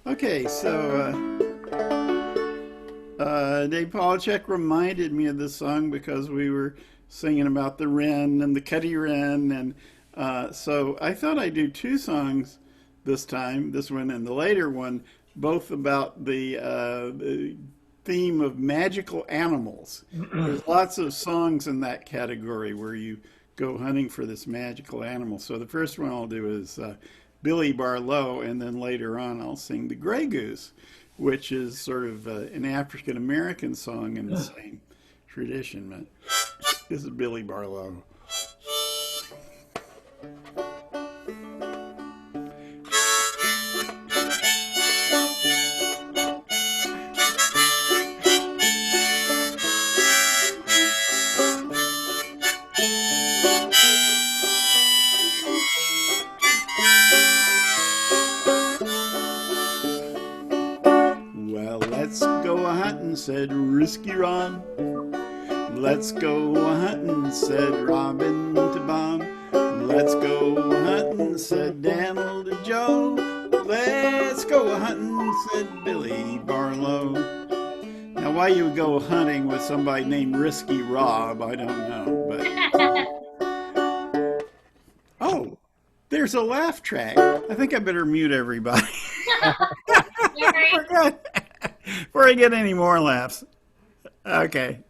Okay, so Dave Polachek reminded me of this song because we were singing about the wren and the Cuddy Wren, and so I thought I'd do two songs this time, this one and the later one, both about the theme of magical animals. There's lots of songs in that category where you go hunting for this magical animal. So the first one I'll do is Billy Barlow, and then later on I'll sing the Gray Goose, which is sort of an African American song in the same tradition. But this is Billy Barlow. Well, let's go a hunting, said Risky Ron. Let's go a hunting, said Robin to Bob. Let's go a hunting, said Daniel to Joe. Let's go a hunting, said Billy Barlow. Now, why you would go hunting with somebody named Risky Rob, I don't know. But oh, there's a laugh track. I think I better mute everybody. Sorry. Before I get any more laughs. Okay.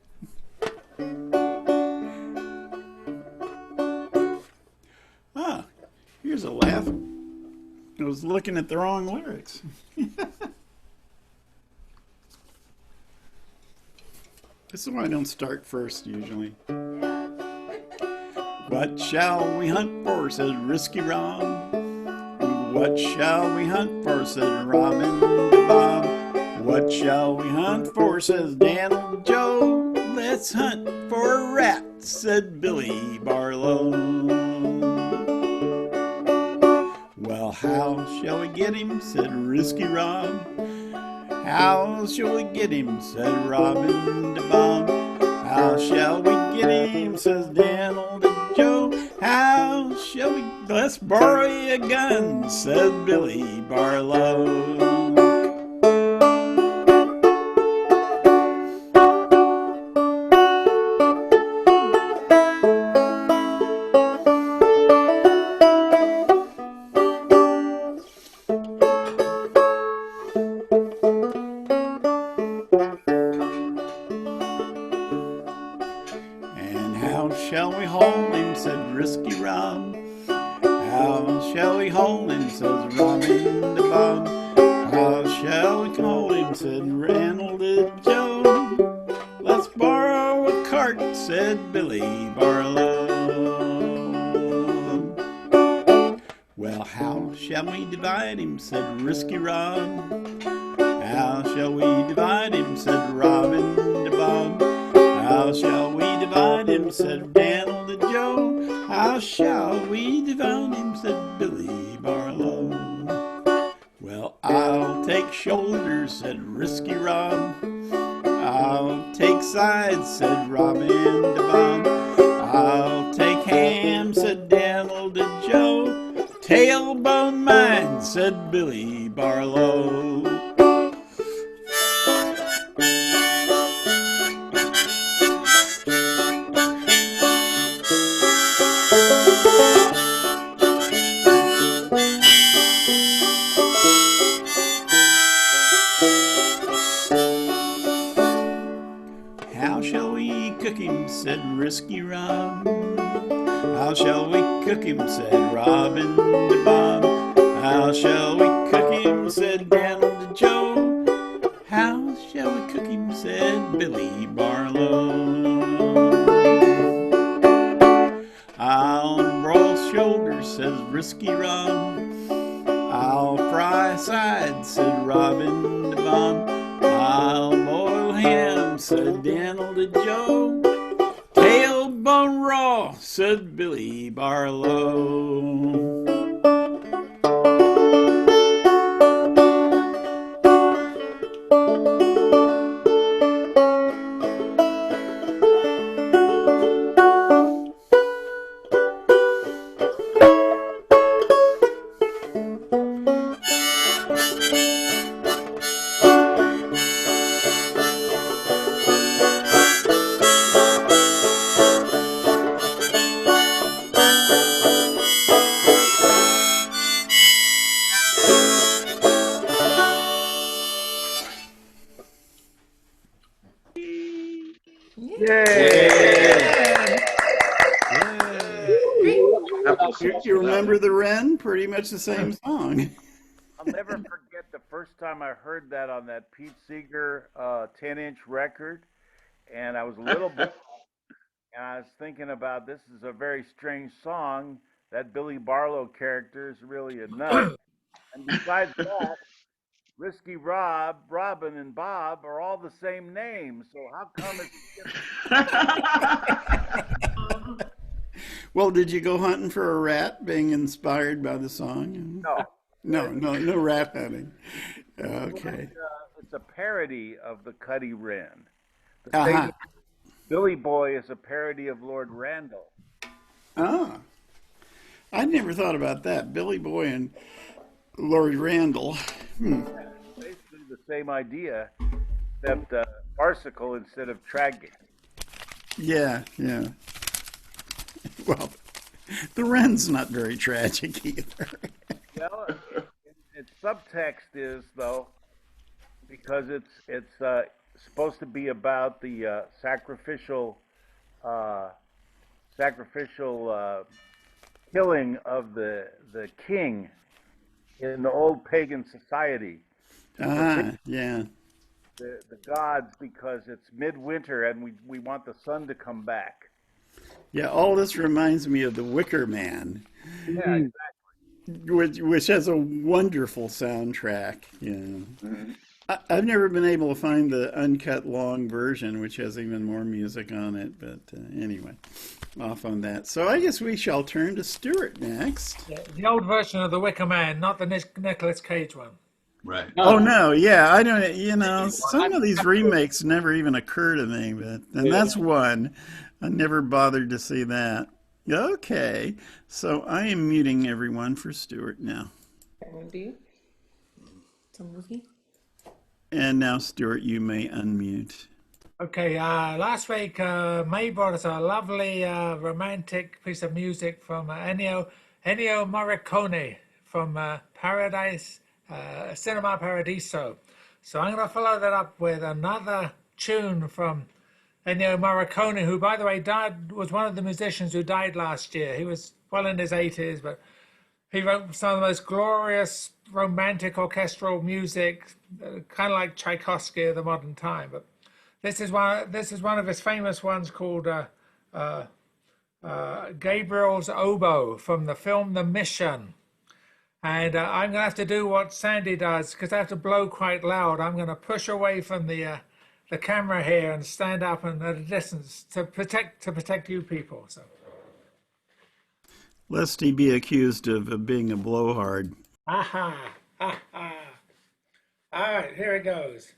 Ah, here's a laugh. I was looking at the wrong lyrics. This is why I don't start first usually. What shall we hunt for, says Risky Rob. What shall we hunt for, says Robin to Bob. What shall we hunt for, says Daniel to Joe. Let's hunt for a rat, said Billy Barlow. Well, how shall we get him, said Risky Rob. How shall we get him, said Robin to Bob. How shall we get him, says Daniel to Joe. How shall we, let's borrow a gun, said Billy Barlow. And how shall we hold him, said Risky Rob. How shall we hold him, says Robin to Bob. How shall we hold him, said Randall to Joe. Let's borrow a cart, said Billy Barlow. Well, how shall we divide him, said Risky Rob. How shall we divide him, said Robin to Bob. How shall we divide him, said Daniel to Joe. How shall we divide him, said Billy Barlow. Well, I'll take shoulders, said Risky Rob. I'll take sides, said Robin to Bob. I'll take ham, said Daniel to Joe. Tailbone mine, said Billy Barlow. How shall we cook him, said Risky Rob. How shall we cook him, said Robin to Bob. How shall we cook him, said Daniel to Joe. How shall we cook him, said Billy Barlow. I'll broil shoulders, says Risky Rob. I'll fry sides, said Robin to Bob. I'll boil ham, said Daniel to Joe. Tailbone raw, said Billy Barlow. Yay! Good. You remember the Wren? Pretty much the same song. I'll never forget the first time I heard that on that Pete Seeger 10-inch record, and I was a little bit, and I was thinking about this is a very strange song. That Billy Barlow character is really a nut, and besides that, Risky Rob, Robin, and Bob are all the same name. So how come it's Well, did you go hunting for a rat being inspired by the song? no? No rat hunting. Okay. It's a parody of the Cuddy Wren. The Uh-huh. same Billy Boy is a parody of Lord Randall. Ah, I never thought about that. Billy Boy and Lord Randall. Basically the same idea, except farcical instead of tragic. Yeah. Well, the Wren's not very tragic either. Well, its subtext is though, because it's supposed to be about the sacrificial killing of the king in the old pagan society. Yeah. The gods, because it's midwinter and we want the sun to come back. Yeah, all this reminds me of The Wicker Man, Yeah, exactly. which has a wonderful soundtrack. I've never been able to find the uncut long version, which has even more music on it. But anyway, off on that. So I guess we shall turn to Stuart next. Yeah, the old version of the Wicker Man, not the Nicolas Cage one. Right. Oh no, yeah, I don't. Some of these remakes never even occur to me, and that's one. I never bothered to see that. Okay, so I am muting everyone for Stuart now. Do it's a movie. And now, Stuart, you may unmute. Okay, last week May brought us a lovely romantic piece of music from Ennio Morricone from Paradise, Cinema Paradiso. So I'm going to follow that up with another tune from Ennio Morricone, who, by the way, was one of the musicians who died last year. He was well in his 80s, but he wrote some of the most glorious romantic orchestral music, kind of like Tchaikovsky of the modern time. But this is one of his famous ones called Gabriel's Oboe from the film The Mission. And I'm going to have to do what Sandy does, because I have to blow quite loud. I'm going to push away from the camera here and stand up and at a distance to protect you people. So, Lest he be accused of being a blowhard. aha, aha. All right, here it goes.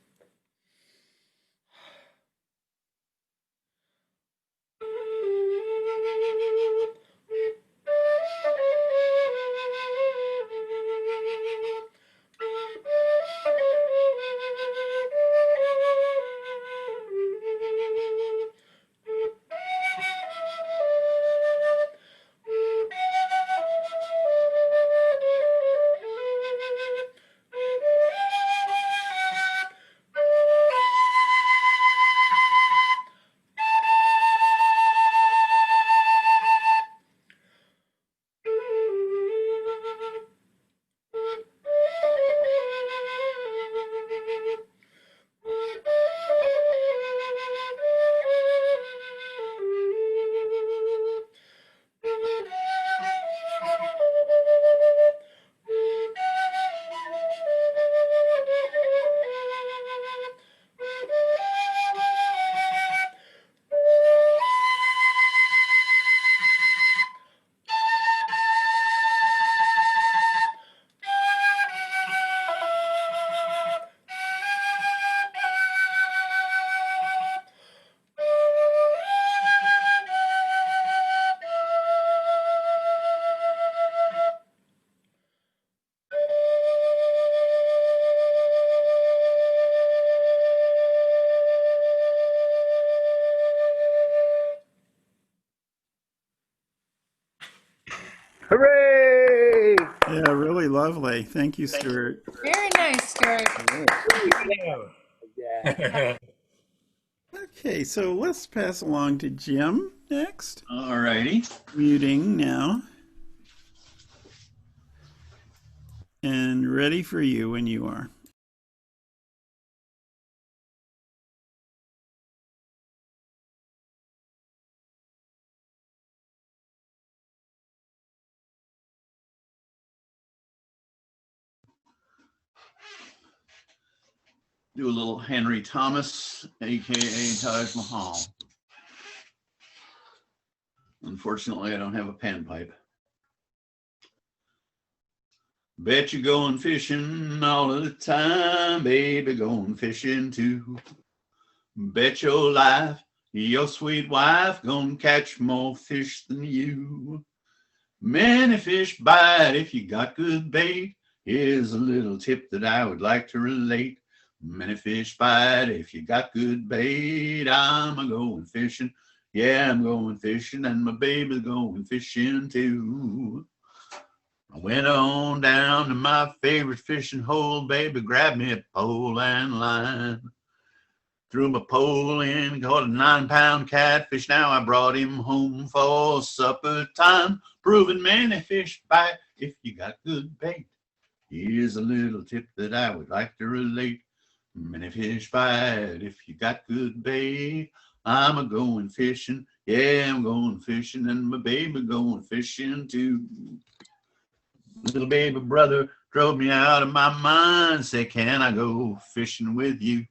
Hooray! Yeah, really lovely. Thank you, Stuart. Very nice, Stuart. Yeah. Okay, so let's pass along to Jim next. All righty. Muting now. And ready for you when you are. Do a little Henry Thomas, aka Taj Mahal. Unfortunately, I don't have a panpipe. Bet you're going fishing all of the time, baby, going fishing too. Bet your life, your sweet wife, gonna catch more fish than you. Many fish bite if you got good bait. Here's a little tip that I would like to relate. Many fish bite if you got good bait. I'm a going fishing. Yeah, I'm going fishing, and my baby's going fishing too. I went on down to my favorite fishing hole, baby, grabbed me a pole and line. Threw my pole in, caught a 9-pound catfish. Now I brought him home for supper time. Proving many fish bite if you got good bait. Here's a little tip that I would like to relate. Many fish bite if you got good bait. I'm a going fishing, yeah, I'm going fishing, and my baby going fishing too. Little baby brother drove me out of my mind, said, can I go fishing with you?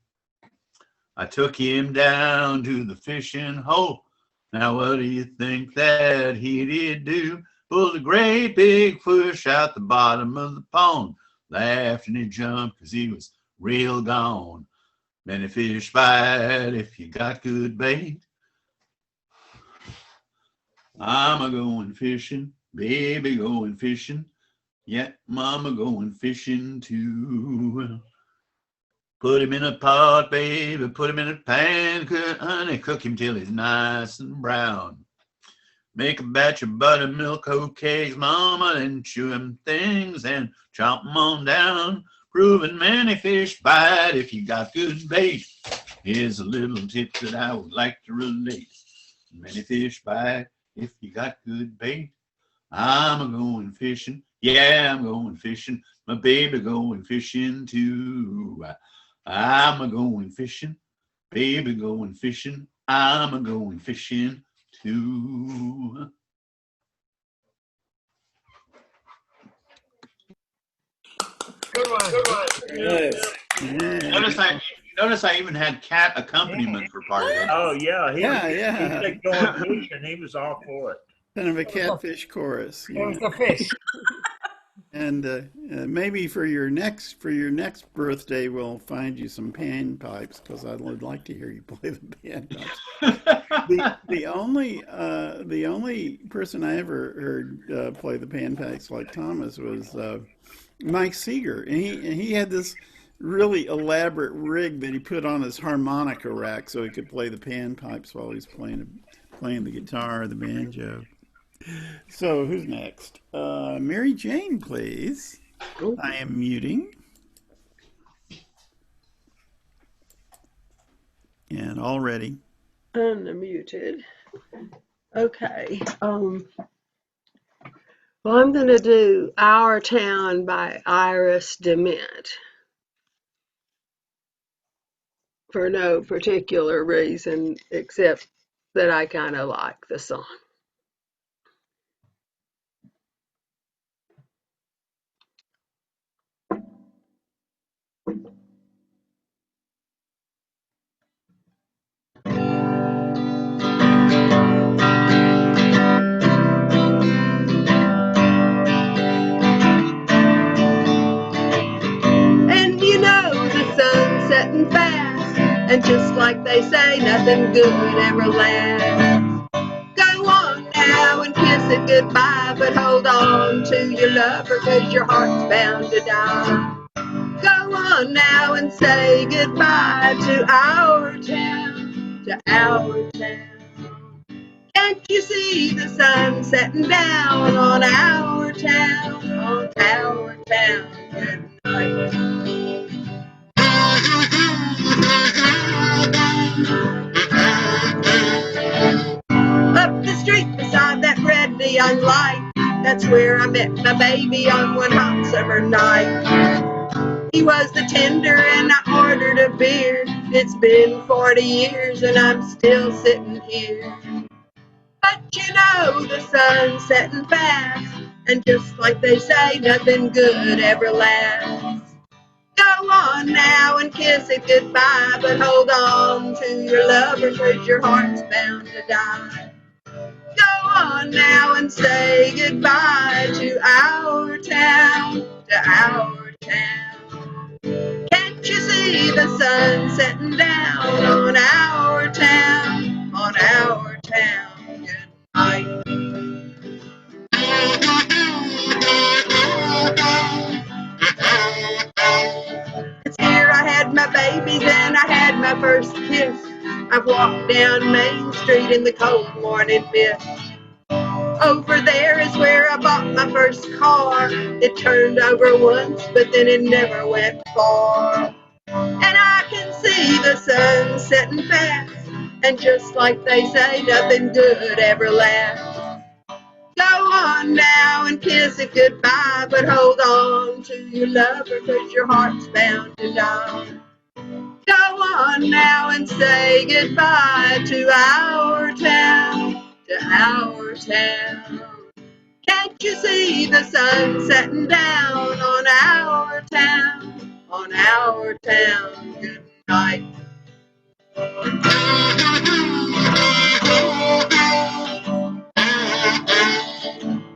I took him down to the fishing hole. Now what do you think that he did do? Pulled a great big fish out the bottom of the pond. Laughed and he jumped 'cause he was real gone. Many fish bite if you got good bait. I'm a going fishing, baby going fishing. Yeah, mama going fishing too. Put him in a pot, baby, put him in a pan, honey, cook him till he's nice and brown. Make a batch of buttermilk oat cakes, mama, and chew him things and chop them on down. Proving many fish bite if you got good bait. Here's a little tip that I would like to relate. Many fish bite if you got good bait. I'm a going fishing, yeah, I'm going fishing. My baby going fishing too. I'm a going fishing, baby going fishing. I'm a going fishing too. Good one. Yes. Yeah. Notice I even had cat accompaniment for part of it. Oh yeah, he Yeah. said going fishing. He was all for it. Kind of a catfish chorus. It was the fish. And maybe for your next birthday, we'll find you some panpipes because I would like to hear you play the panpipes. The only person I ever heard play the panpipes like Thomas was Mike Seeger, and he had this really elaborate rig that he put on his harmonica rack so he could play the panpipes while he was playing the guitar or the banjo. So who's next? Mary Jane, please. I am muting. And all ready. Unmuted. Okay. Well, I'm going to do Our Town by Iris DeMent for no particular reason except that I kind of like the song. And you know the sun's setting fast, and just like they say, nothing good ever lasts. Go on now and kiss it goodbye, but hold on to your lover, 'cause your heart's bound to die. Go on now and say goodbye to our town, to our town. Can't you see the sun setting down on our town, on our town tonight? That's where I met my baby on one hot summer night. He was the tender and I ordered a beer. It's been 40 years and I'm still sitting here. But you know the sun's setting fast, and just like they say, nothing good ever lasts. Go on now and kiss it goodbye, but hold on to your lover, 'cause your heart's bound to die. Go on now and say goodbye to our town, to our town. Can't you see the sun setting down on our town, on our town? Good night. It's here I had my babies and I had my first kiss. I've walked down Main Street in the cold morning mist. Over there is where I bought my first car. It turned over once, but then it never went far. And I can see the sun setting fast, and just like they say, nothing good ever lasts. Go on now and kiss it goodbye, but hold on to your lover, 'cause your heart's bound to die. Go on now and say goodbye to our town, to our town. Can't you see the sun setting down on our town, on our town? Good night.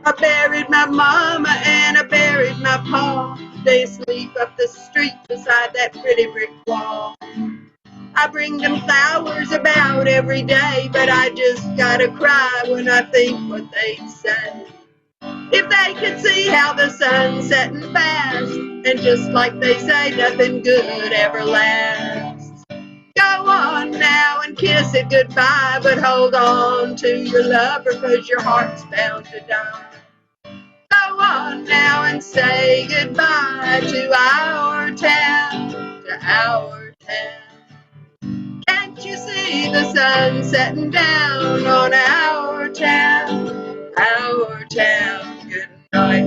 I buried my mama and I buried my pa. They sleep up the street beside that pretty brick wall. I bring them flowers about every day, but I just gotta cry when I think what they'd say. If they could see how the sun's setting fast, and just like they say, nothing good ever lasts. Go on now and kiss it goodbye, but hold on to your lover, 'cause your heart's bound to die. Go on now and say goodbye to our town, to our town. Can't you see the sun setting down on our town, our town? Good night.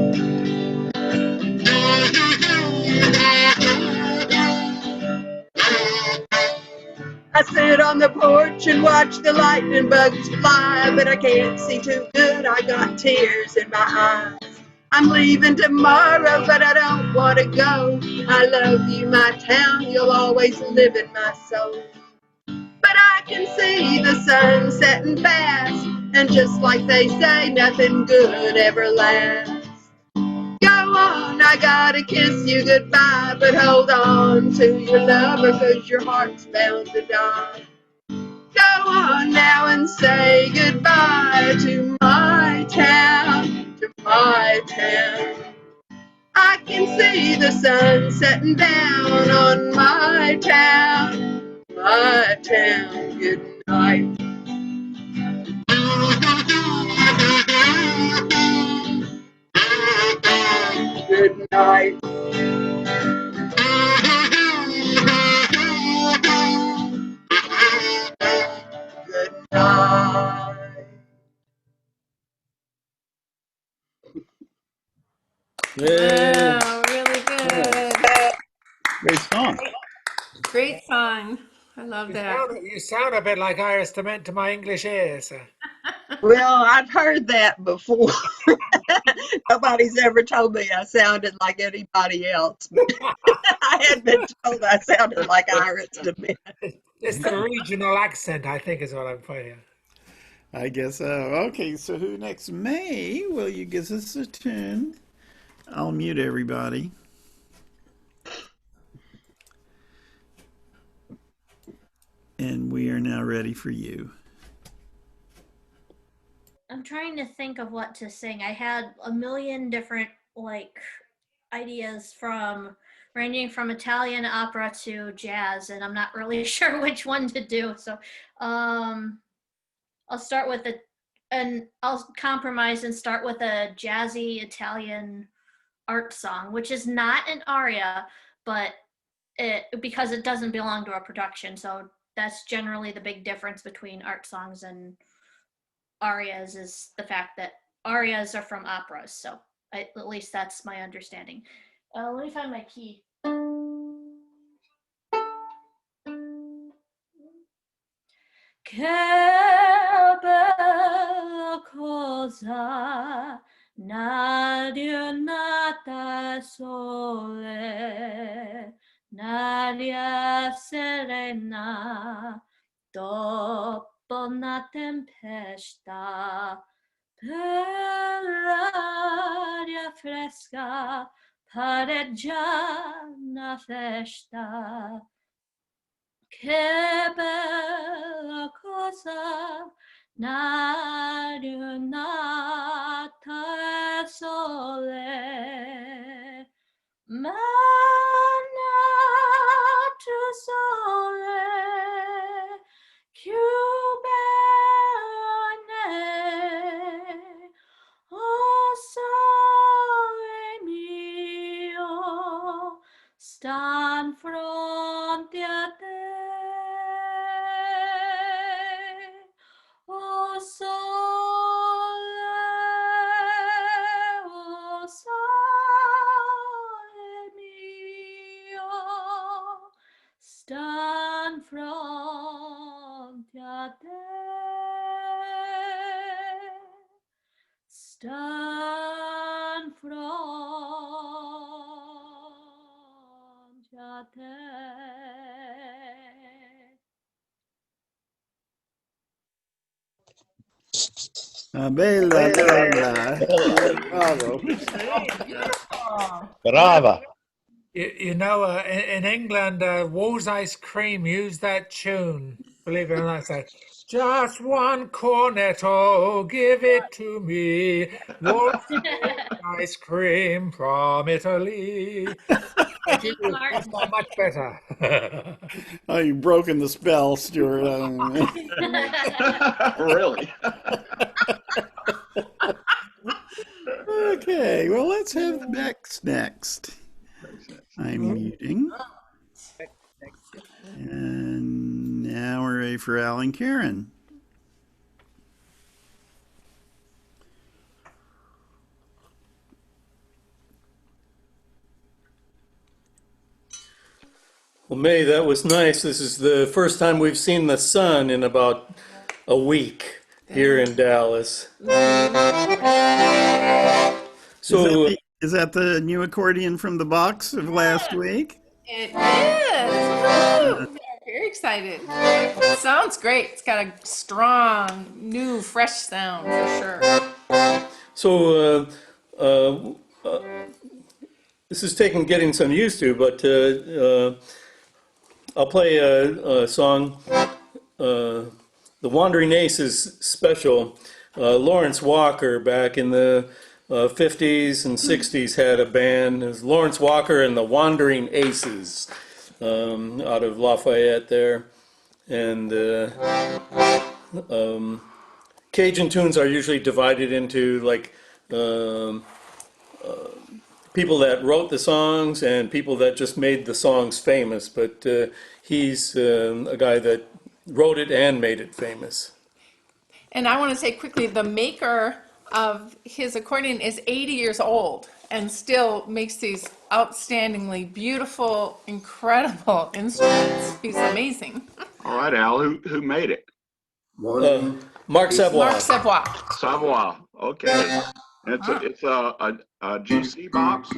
I sit on the porch and watch the lightning bugs fly, but I can't see too good, I got tears in my eyes. I'm leaving tomorrow, but I don't want to go. I love you, my town, you'll always live in my soul. But I can see the sun setting fast, and just like they say, nothing good ever lasts. Go on, I gotta kiss you goodbye, but hold on to your lover, 'cause your heart's bound to die. Go on now and say goodbye to my town, to my town. I can see the sun setting down on my town, my town. Good night. Good night. Good night. Yeah, Wow, really good. great song. Great song. I love that. You sound a bit like Iris Dement to my English ears. Well, I've heard that before. Nobody's ever told me I sounded like anybody else. But I had been told I sounded like Iris DeMent. It's the regional accent, I think, is what I'm putting. I guess so. Okay, so who next? May, will you give us a tune? I'll mute everybody. And we are now ready for you. I'm trying to think of what to sing. I had a million different ideas ranging from Italian opera to jazz, and I'm not really sure which one to do. So I'll start with I'll compromise and start with a jazzy Italian art song, which is not an aria, but because it doesn't belong to a production. So that's generally the big difference between art songs and arias, is the fact that arias are from operas. So at least that's my understanding. Let me find my key. Che bella cosa nata sole, n'aria serena dopo una tempesta, per l'aria fresca pareggia una festa. Che bella cosa nata sole, ma nato sole, più bene, oh sole mio, stan fronte a te. Oh sole mio, stan fronte a te. Stan fronte a te. Bella, bella. Bravo. Brava. You know, in England, Wool's Ice Cream used that tune. Believe it or not, say, just one cornetto, give it to me. Wool's Ice Cream from Italy. That's not much better. Oh, you've broken the spell, Stuart. Really? Okay, well, let's have the Becks next. I'm muting. And now we're ready for Alan Karen. Well, May, that was nice. This is the first time we've seen the sun in about a week here in Dallas. So, Is that the new accordion from the box of last week? It is. Woo! Very excited. Sounds great. It's got a strong, new, fresh sound for sure. This is taking getting some used to, but I'll play a song, The Wandering Aces special. Lawrence Walker back in the 50s and 60s had a band. It was Lawrence Walker and the Wandering Aces out of Lafayette there. And Cajun tunes are usually divided into like people that wrote the songs and people that just made the songs famous. But he's a guy that wrote it and made it famous. And I want to say quickly, the maker of his accordion is 80 years old and still makes these outstandingly beautiful, incredible instruments. He's amazing. All right, Al, who made it? Mark Savoy. Mark Savoy. Savoy. Okay. It's a GC box.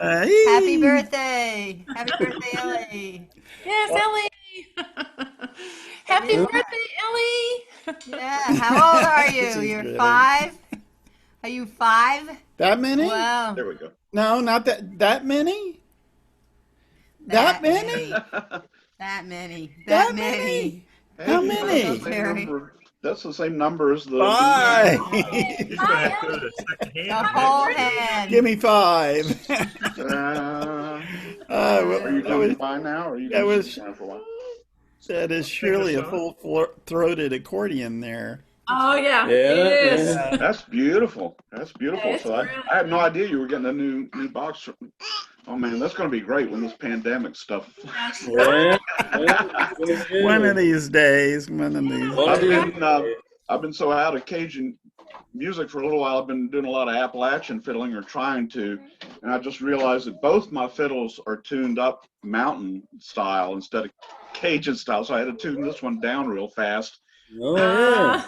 Happy birthday! Happy birthday, Ellie! Yes, Ellie. Happy birthday, Ellie. Yeah, how old are you? She's You're grinning. 5? Are you 5? That many? Wow. There we go. No, not that many. That many? That many. That That many. How Hey, many? That's the same number as the. Five. He's gonna have to go to the second The hand. whole hand. Give me 5. Are you that doing was fine now, or are you that gonna was- sit down for a while? that is surely a full-throated accordion there. Oh yeah, Yeah, it is. yeah. That's beautiful. That's beautiful. Yeah, it's So I really had no idea you were getting a new box. Oh man, that's going to be great when this pandemic stuff. Yeah. One of these days. One of these. I've been so out of Cajun music for a little while. I've been doing a lot of Appalachian fiddling, or trying to, and I just realized that both my fiddles are tuned up mountain style instead of Cajun style. So I had to tune this one down real fast. Oh, yeah.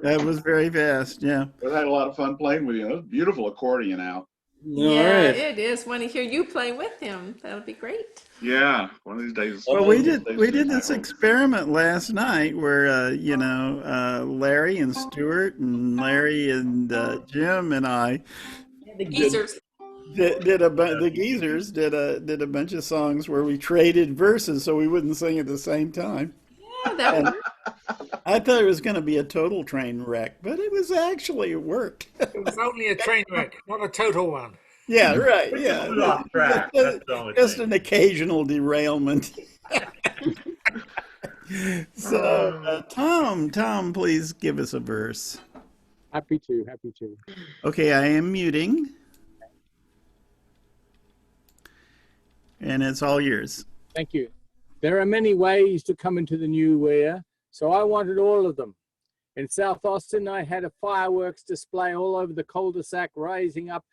That was very fast. Yeah. But I had a lot of fun playing with you. It was a beautiful accordion out. Yeah, All right. it is. Want to hear you play with him? That'll be great. Yeah, one of these days. Well, we did this experiment last night where Larry and Stuart and Larry and Jim and I The geezers. the geezers did a bunch of songs where we traded verses so we wouldn't sing at the same time. Yeah, that would. I thought it was going to be a total train wreck, but it worked. It was only a train wreck, not a total one. Yeah, right. We're Yeah, off track. That's the only just thing. an occasional derailment. So, Tom, please give us a verse. Happy to. Okay, I am muting, and it's all yours. Thank you. There are many ways to come into the new year, so I wanted all of them. In South Austin, I had a fireworks display all over the cul-de-sac, rising up,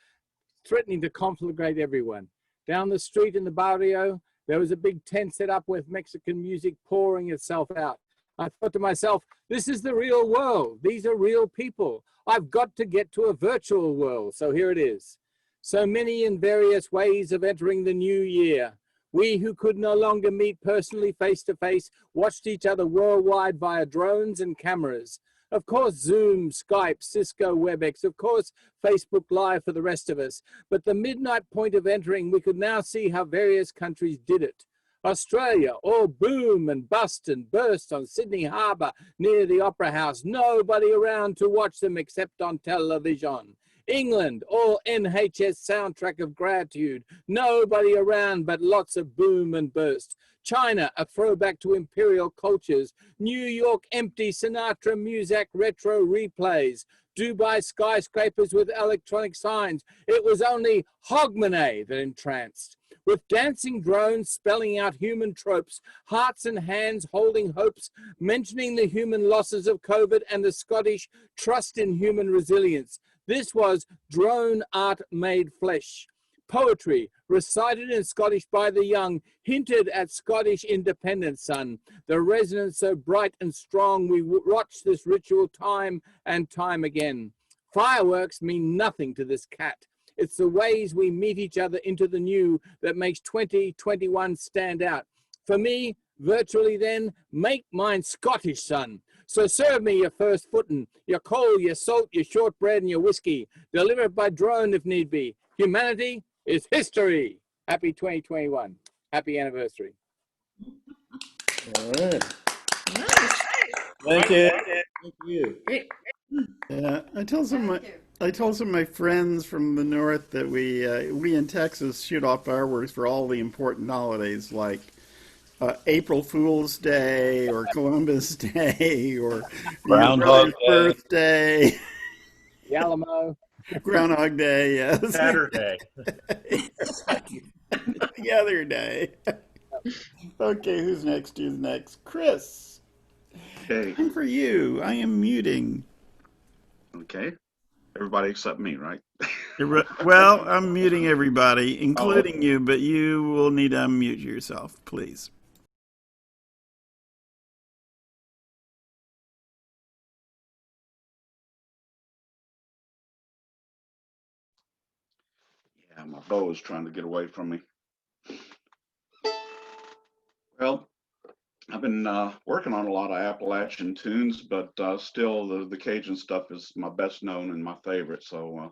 threatening to conflagrate everyone. Down the street in the barrio, there was a big tent set up with Mexican music pouring itself out. I thought to myself, this is the real world. These are real people. I've got to get to a virtual world. So here it is. So many and various ways of entering the new year. We who could no longer meet personally face to face watched each other worldwide via drones and cameras. Of course, Zoom, Skype, Cisco, WebEx, of course, Facebook Live for the rest of us. But the midnight point of entering, we could now see how various countries did it. Australia, all boom and bust and burst on Sydney Harbour near the Opera House. Nobody around to watch them except on television. England, all NHS soundtrack of gratitude. Nobody around but lots of boom and burst. China, a throwback to imperial cultures. New York, empty Sinatra music retro replays. Dubai skyscrapers with electronic signs. It was only Hogmanay that entranced. With dancing drones spelling out human tropes, hearts and hands holding hopes, mentioning the human losses of COVID and the Scottish trust in human resilience. This was drone art made flesh. Poetry, recited in Scottish by the young, hinted at Scottish independence, son. The resonance so bright and strong, we watch this ritual time and time again. Fireworks mean nothing to this cat. It's the ways we meet each other into the new that makes 2021 stand out. For me, virtually then, make mine Scottish, son. So serve me your first footin', your coal, your salt, your shortbread, and your whiskey. Deliver it by drone if need be. Humanity is history. Happy 2021. Happy anniversary. All right. Nice. Thank you. Thank you. Great. Yeah, I told some of my friends from the north that we in Texas shoot off fireworks for all the important holidays like April Fool's Day or Columbus Day or Groundhog your brother's birthday, The Alamo. Groundhog Day, yes, Saturday. the other day. Okay, who's next? Chris. Okay. Time for you. I am muting. Okay. Everybody except me, right? Well, I'm muting everybody, including you, but you will need to unmute yourself, please. Yeah. my bow is trying to get away from me. Well, I've been working on a lot of Appalachian tunes, but still the Cajun stuff is my best known and my favorite. So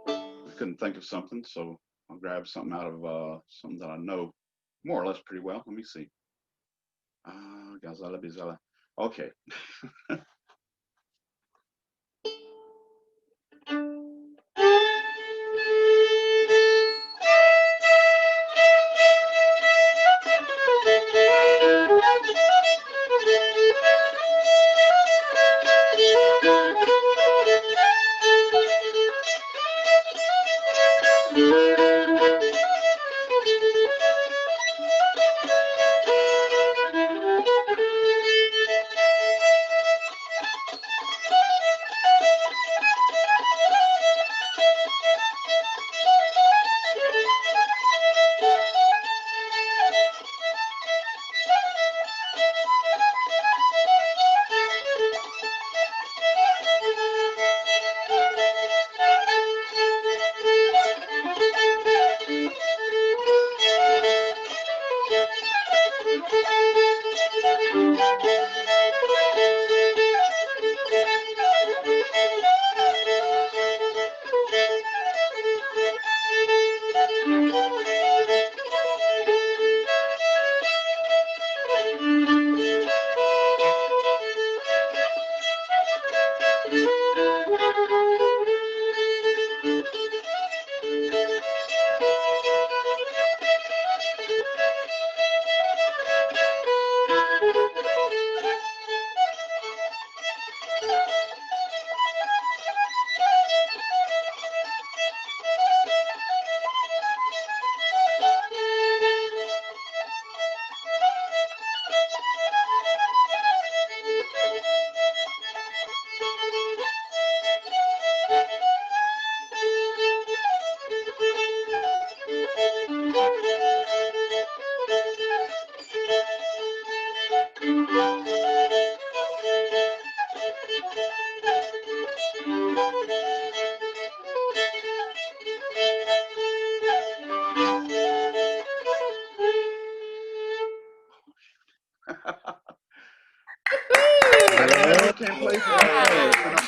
I couldn't think of something, so I'll grab something out of something that I know more or less pretty well. Let me see. Gazala Bizala. Okay.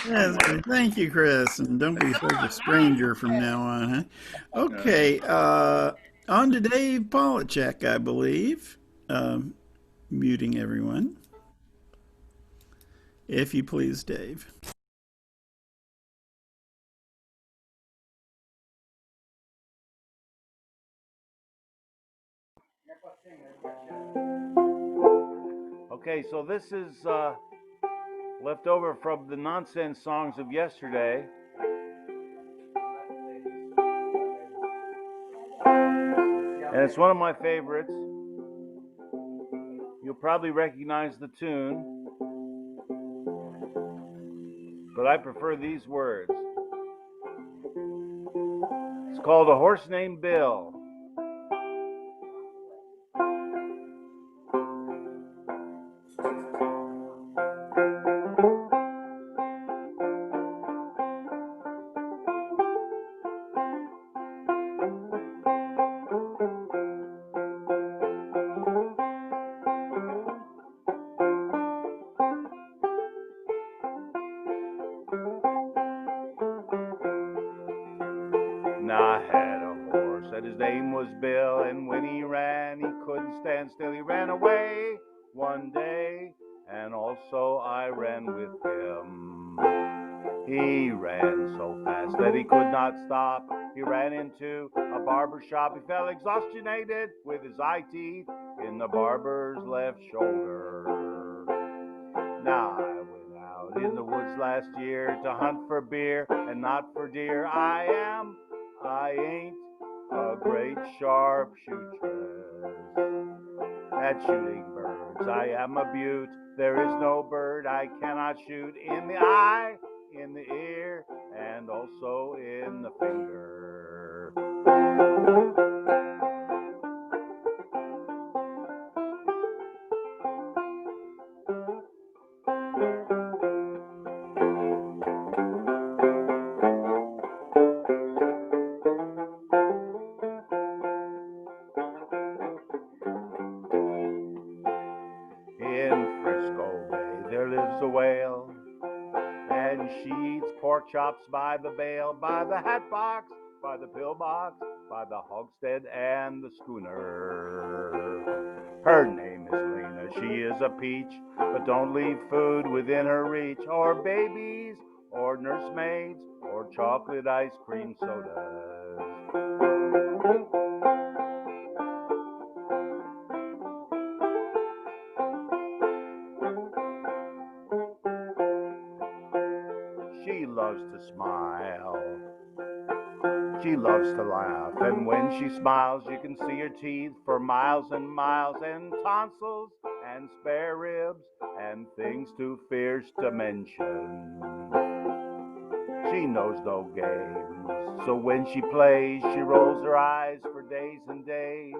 Yes, thank you, Chris, and don't be such a stranger from now on, huh? Okay, on to Dave Polachek, I believe. Muting everyone. If you please, Dave. Okay, so this is left over from the nonsense songs of yesterday. And it's one of my favorites. You'll probably recognize the tune, but I prefer these words. It's called A Horse Named Bill. Now I had a horse and his name was Bill, and when he ran, he couldn't stand still. He ran away one day, and also I ran with him. He ran so fast that he could not stop. He ran into a barber shop. He fell exhausted with his eye teeth in the barber's left shoulder. Now I went out in the woods last year to hunt for beer and not for deer. I ain't a great sharpshooter at shooting birds. I am a beaut. There is no bird I cannot shoot in the eye, in the ear, and also in the finger. chops by the bale, by the hat box, by the pillbox, by the hogshead and the schooner. Her name is Lena, she is a peach, but don't leave food within her reach, or babies, or nursemaids, or chocolate ice cream sodas. She loves to smile. She loves to laugh, and when she smiles, you can see her teeth for miles and miles, and tonsils and spare ribs and things too fierce to mention. She knows no games, so when she plays, she rolls her eyes for days and days,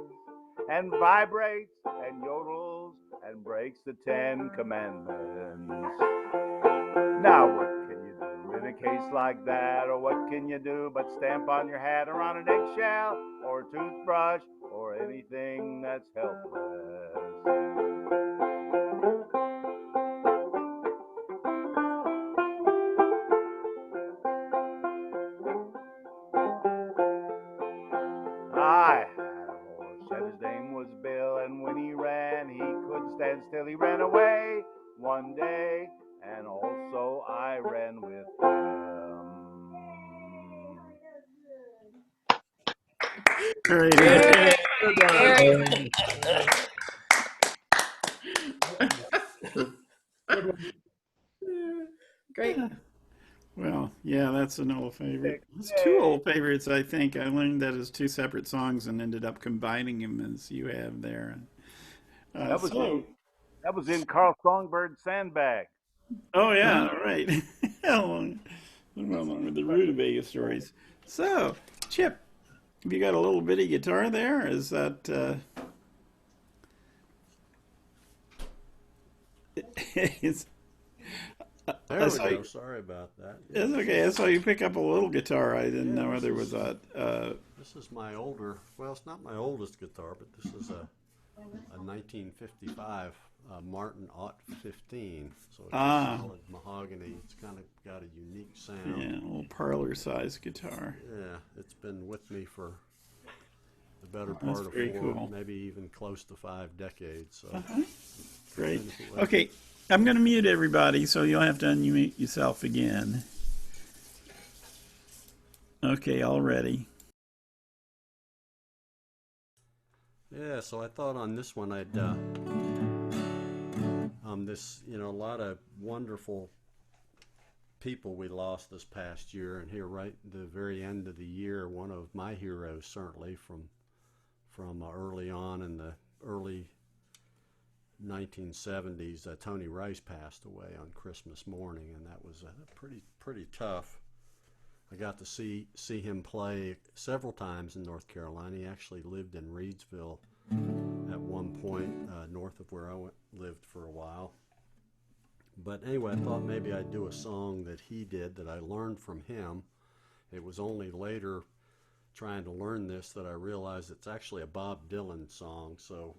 and vibrates and yodels and breaks the 10 Commandments. Now what can you do in a case like that? Or what can you do but stamp on your hat or on an eggshell or a toothbrush or anything that's helpless? I had a horse and his name was Bill, and when he ran he couldn't stand still. He ran away one day, and also I ran with him. Very Yay. good. Great. Well, yeah, that's an old favorite. It's two old favorites, I think. I learned that as two separate songs and ended up combining them as you have there. That was in Carl Songbird's Sandbag. Oh, yeah, right. Along with the Rutabaga stories. So, Chip, have you got a little bitty guitar there? Is that... There we go. Sorry about that. Yeah. It's okay. I saw you pick up a little guitar. I didn't know whether it was a... This is my older... Well, it's not my oldest guitar, but this is a 1955 Martin Ott 15. So it's a solid mahogany. It's kind of got a unique sound. Yeah, a little parlor-sized guitar. Yeah, it's been with me for the better part of 4, maybe even close to 5 decades. So Great. Okay, I'm going to mute everybody, so you'll have to unmute yourself again. Okay, all ready. Yeah, so I thought on this one I'd a lot of wonderful people we lost this past year, and here right at the very end of the year, one of my heroes certainly from early on in the early 1970s, Tony Rice passed away on Christmas morning, and that was pretty tough. I got to see him play several times in North Carolina. He actually lived in Reidsville at one point, north of where I lived for a while. But anyway, I thought maybe I'd do a song that he did that I learned from him. It was only later trying to learn this that I realized it's actually a Bob Dylan song. So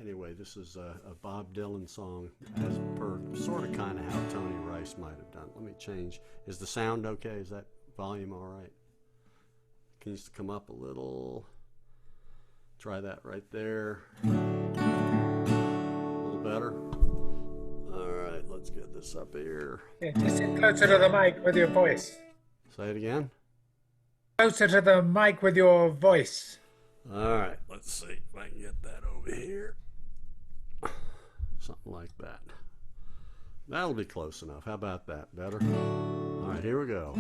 anyway, this is a Bob Dylan song as per sort of kind of how Tony Rice might have done. Let me change. Is the sound okay? Is that volume all right? Can you come up a little? Try that right there. A little better. All right, let's get this up here. Yeah, just sit closer to the mic with your voice. Say it again. Closer to the mic with your voice. All right, let's see if I can get that over here. Something like that. That'll be close enough. How about that? Better? All right, here we go.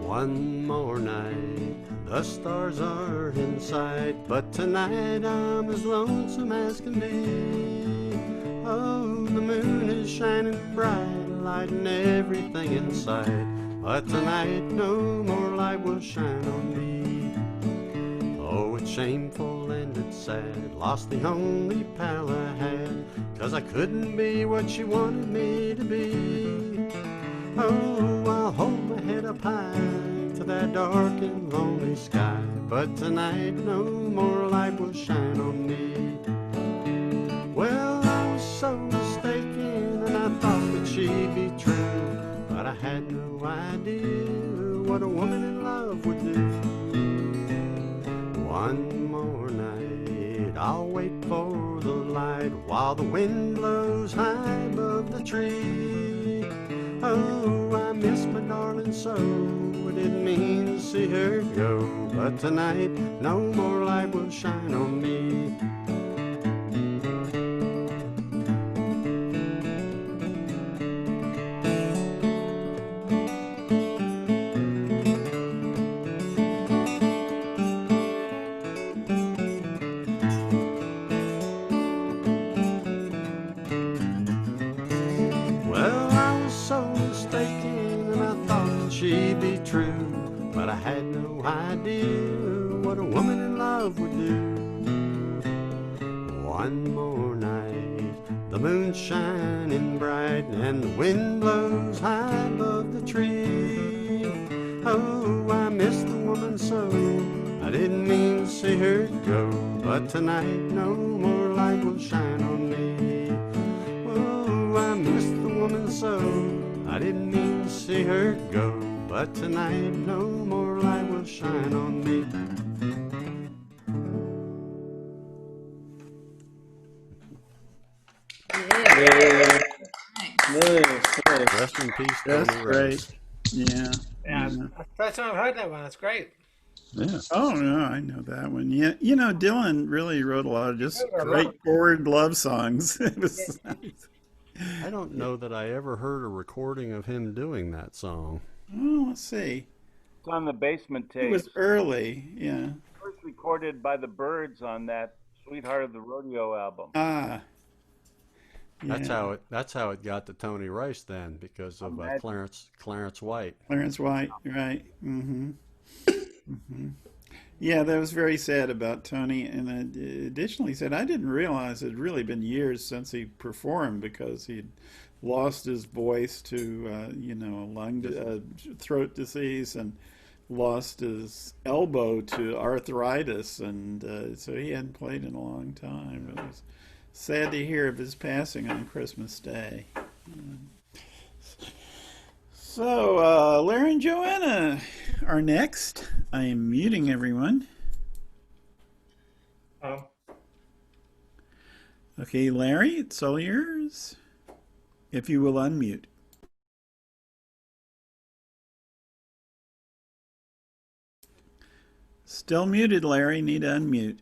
One more night, the stars are in sight, but tonight I'm as lonesome as can be. Oh, the moon is shining bright, lighting everything in sight, but tonight no more light will shine on me. Oh, it's shameful and it's sad, lost the only pal I had, 'cause I couldn't be what she wanted me to be. Oh, I'll hold my head up high to that dark and lonely sky, but tonight no more light will shine on me. so mistaken, and I thought that she'd be true, but I had no idea what a woman in love would do. One more night, I'll wait for the light while the wind blows high above the tree. Oh, I miss my darling so, I didn't mean to see her go, but tonight no more light will shine on me. Well, I was so mistaken, and I thought that she'd be true, but I had no idea what a woman in love would do. One more night, the moon's shining bright, and the wind blows high above the tree. Oh, I miss the woman so, I didn't mean to see her go, but tonight no more light will shine on me. Oh, I miss the woman so, I didn't mean to see her go, but tonight no more light will shine on me. Nice. Rest in peace, That's Tony great. Rose. Yeah. Yeah, first time I've heard that one. That's great. Yeah. Oh no, I know that one. Yeah, Dylan really wrote a lot of just Yeah, I love straightforward love songs. It was I don't know that I ever heard a recording of him doing that song. Oh, let's see. It's on the Basement It was tapes. early. Yeah. First recorded by the Byrds on that Sweetheart of the Rodeo album. Ah. That's Yeah. how it got to Tony Rice then, because of Clarence White. Clarence White, right? Yeah, that was very sad about Tony. And additionally said, I didn't realize it had really been years since he performed because he'd lost his voice to, throat disease and lost his elbow to arthritis. And so he hadn't played in a long time. It was sad to hear of his passing on Christmas Day. So, Larry and Joanna are next. I am muting everyone. Okay, Larry, it's all yours. If you will unmute. Still muted, Larry. Need to unmute.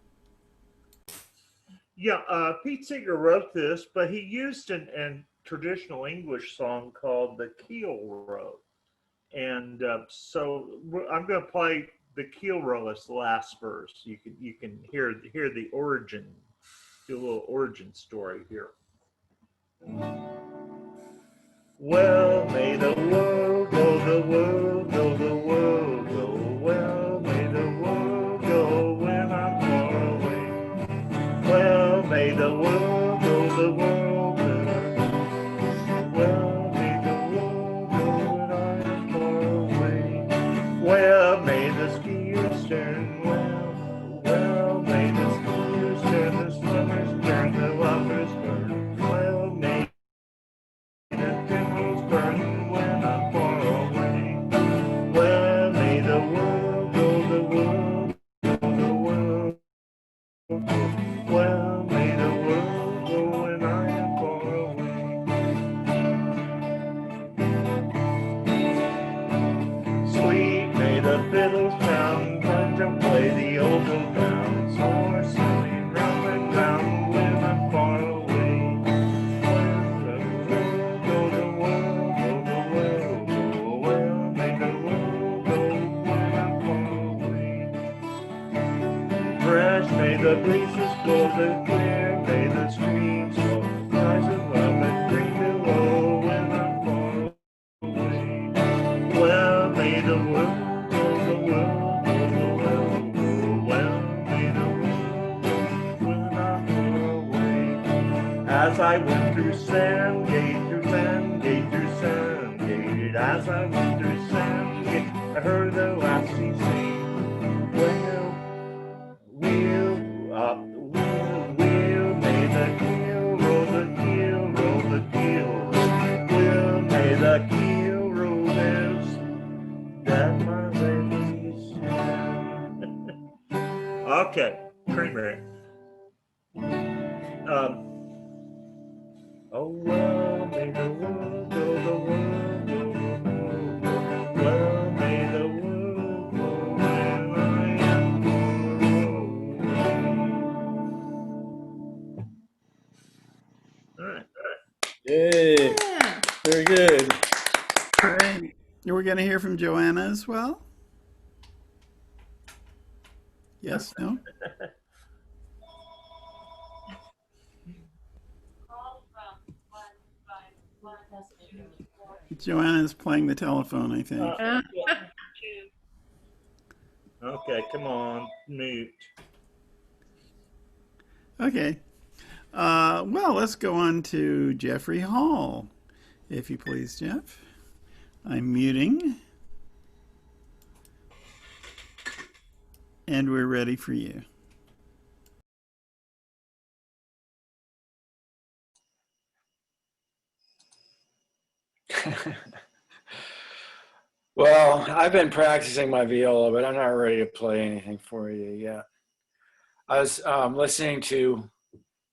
Yeah, Pete Seeger wrote this, but he used an traditional English song called "The Keel Row," and I'm going to play "The Keel Row" as the last verse. You can hear the origin, do a little origin story here. Well, may the world go, the world go, the world go. Well, may the world go when I'm far away. Well, may the world go, the world go. Well, may the world go when I am far away. Well, may the skiers turn well, may the skiers turn, the swimmers turn, the lovers burn. Well, may the candles burn when I'm far away. Well, may the world go, the world go, the world go. Well, may the world go when I am far away. Sweet may the fiddles sound, contemplate the oval ground, soar sailing round and round when I'm far away. Well, the world go, the world go, the world go. Well, may the world go when I'm far away. Fresh may the breezes blow, the clear may the streams flow, cries of love and green below when I'm far away. Well, may the world go, the world go, the world go. Well, may the world go when I'm far away. As I went through Sandgate, through Sandgate, through Sandgate, as I went through Sandgate, I heard the lassie sing. Well, wheel up, wheel, wheel, may the keel row, the keel Okay, Creamery. Oh, well, may the world go, the world go, the world go. Well, may the world go where I am far away. All right. Yay. Yeah. Very good. All right. We're going to hear from Joanna as well. Yes, no? Joanna is playing the telephone, I think. Okay, come on, mute. Okay. Well, let's go on to Jeffrey Hall. If you please, Jeff. I'm muting. And we're ready for you. Well, I've been practicing my viola, but I'm not ready to play anything for you yet. I was listening to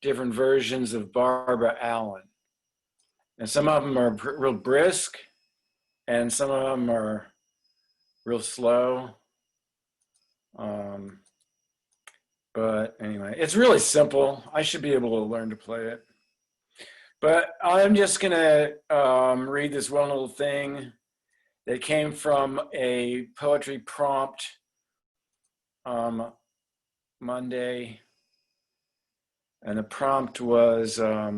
different versions of Barbara Allen, and some of them are real brisk, and some of them are real slow. But anyway, it's really simple. I should be able to learn to play it. But I'm just gonna read this one little thing that came from a poetry prompt Monday. And the prompt was, I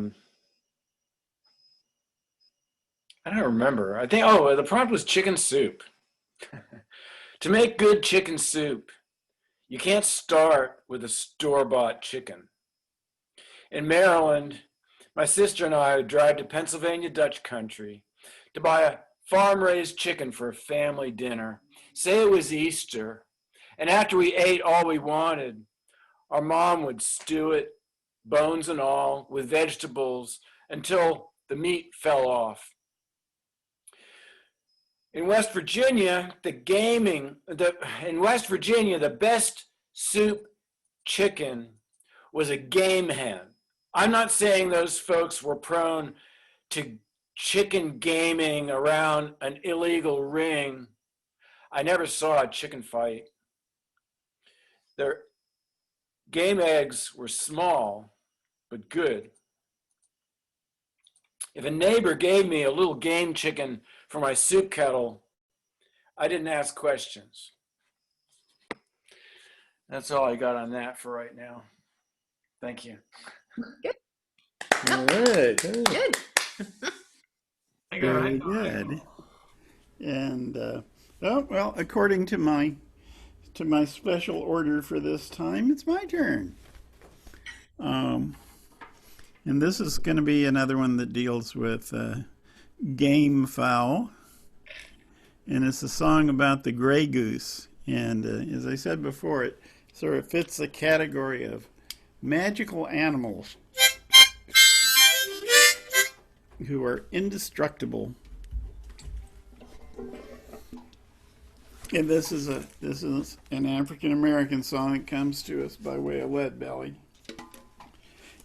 don't remember. I think, the prompt was chicken soup. To make good chicken soup, you can't start with a store-bought chicken. In Maryland, my sister and I would drive to Pennsylvania Dutch country to buy a farm-raised chicken for a family dinner. Say it was Easter, and after we ate all we wanted, our mom would stew it, bones and all, with vegetables until the meat fell off. In West Virginia, the best soup chicken was a game hen. I'm not saying those folks were prone to chicken gaming around an illegal ring. I never saw a chicken fight. Their game eggs were small, but good. If a neighbor gave me a little game chicken for my soup kettle, I didn't ask questions. That's all I got on that for right now. Thank you. Good. All right. Good. Very good. And, well, according to my special order for this time, it's my turn. And this is going to be another one that deals with game fowl. And it's a song about the gray goose. And as I said before, it sort of fits the category of magical animals who are indestructible. And this is an African American song that comes to us by way of Lead Belly.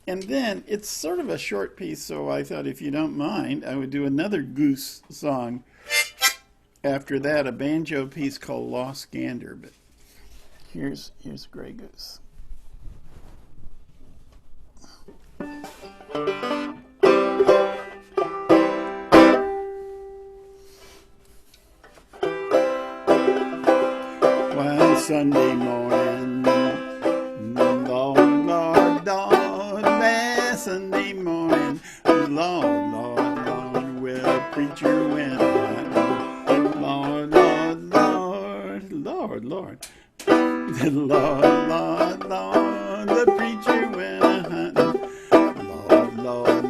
And then it's sort of a short piece, so I thought if you don't mind, I would do another goose song. After that, a banjo piece called Lost Gander. But here's Gray Goose. One Sunday morning, Lord, last Sunday morning, Lord, well, preacher went hunting. Lord, the preacher went hunting. Lord,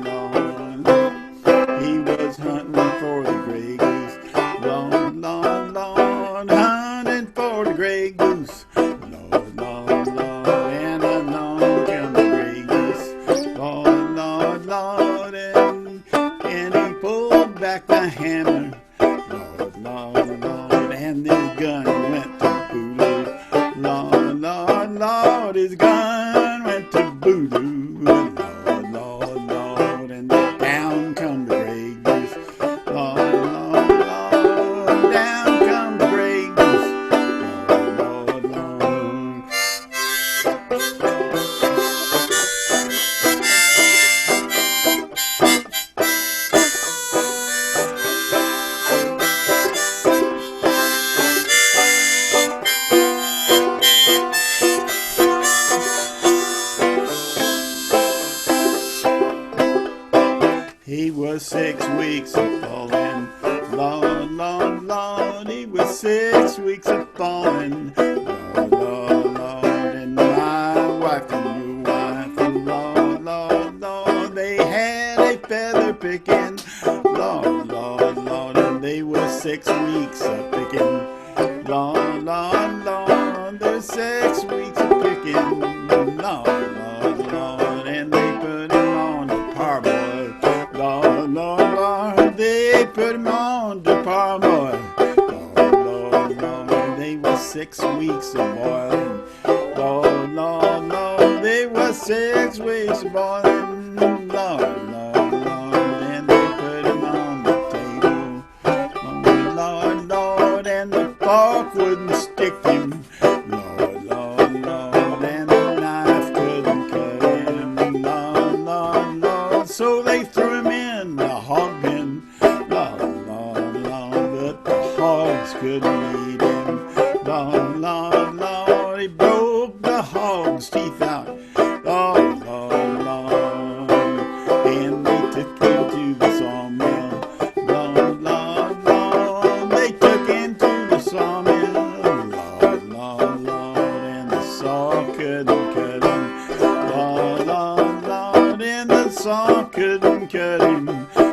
he was hunting for the gray goose. Lord, hunting for the gray goose. Lord, and along come the gray goose. Lord, and he pulled back the hammer. Lord, and his gun went to Lord, down come the Grey Goose. Lord, Lord, Lord, down come the Grey Goose. Lord, Lord, Lord. He was 6 weeks of falling, Lord, Lord, Lord. He was 6 weeks of falling, Lord, Lord, Lord. And my wife and your wife, and Lord, Lord, Lord. They had a feather picking, Lord, Lord, Lord. And they were 6 weeks of picking, Lord, Lord, Lord. They're 6 weeks of picking, Lord, Lord, Lord. And they put him on the parboil. Lord, Lord, Lord, they put him on the parboil. Lord, Lord, Lord, they were 6 weeks of boiling. Lord, Lord, Lord, they were 6 weeks of boiling. Lord, Lord, Lord, and they put him on the table. Lord, Lord, Lord, and the fork wouldn't stick him. Lord, Lord, Lord, and the knife couldn't cut him. Lord, Lord, Lord, so they threw him in the hog pen. Lord, Lord, Lord, but the hogs couldn't eat him. Lord, Lord, Lord, he broke the hog's teeth out. Lord, Lord, Lord, and they took him to the sawmill. Lord, Lord, Lord, they took him to the sawmill. Lord, Lord, Lord, and the saw couldn't cut him. Lord, Lord, Lord, and the saw couldn't cut him.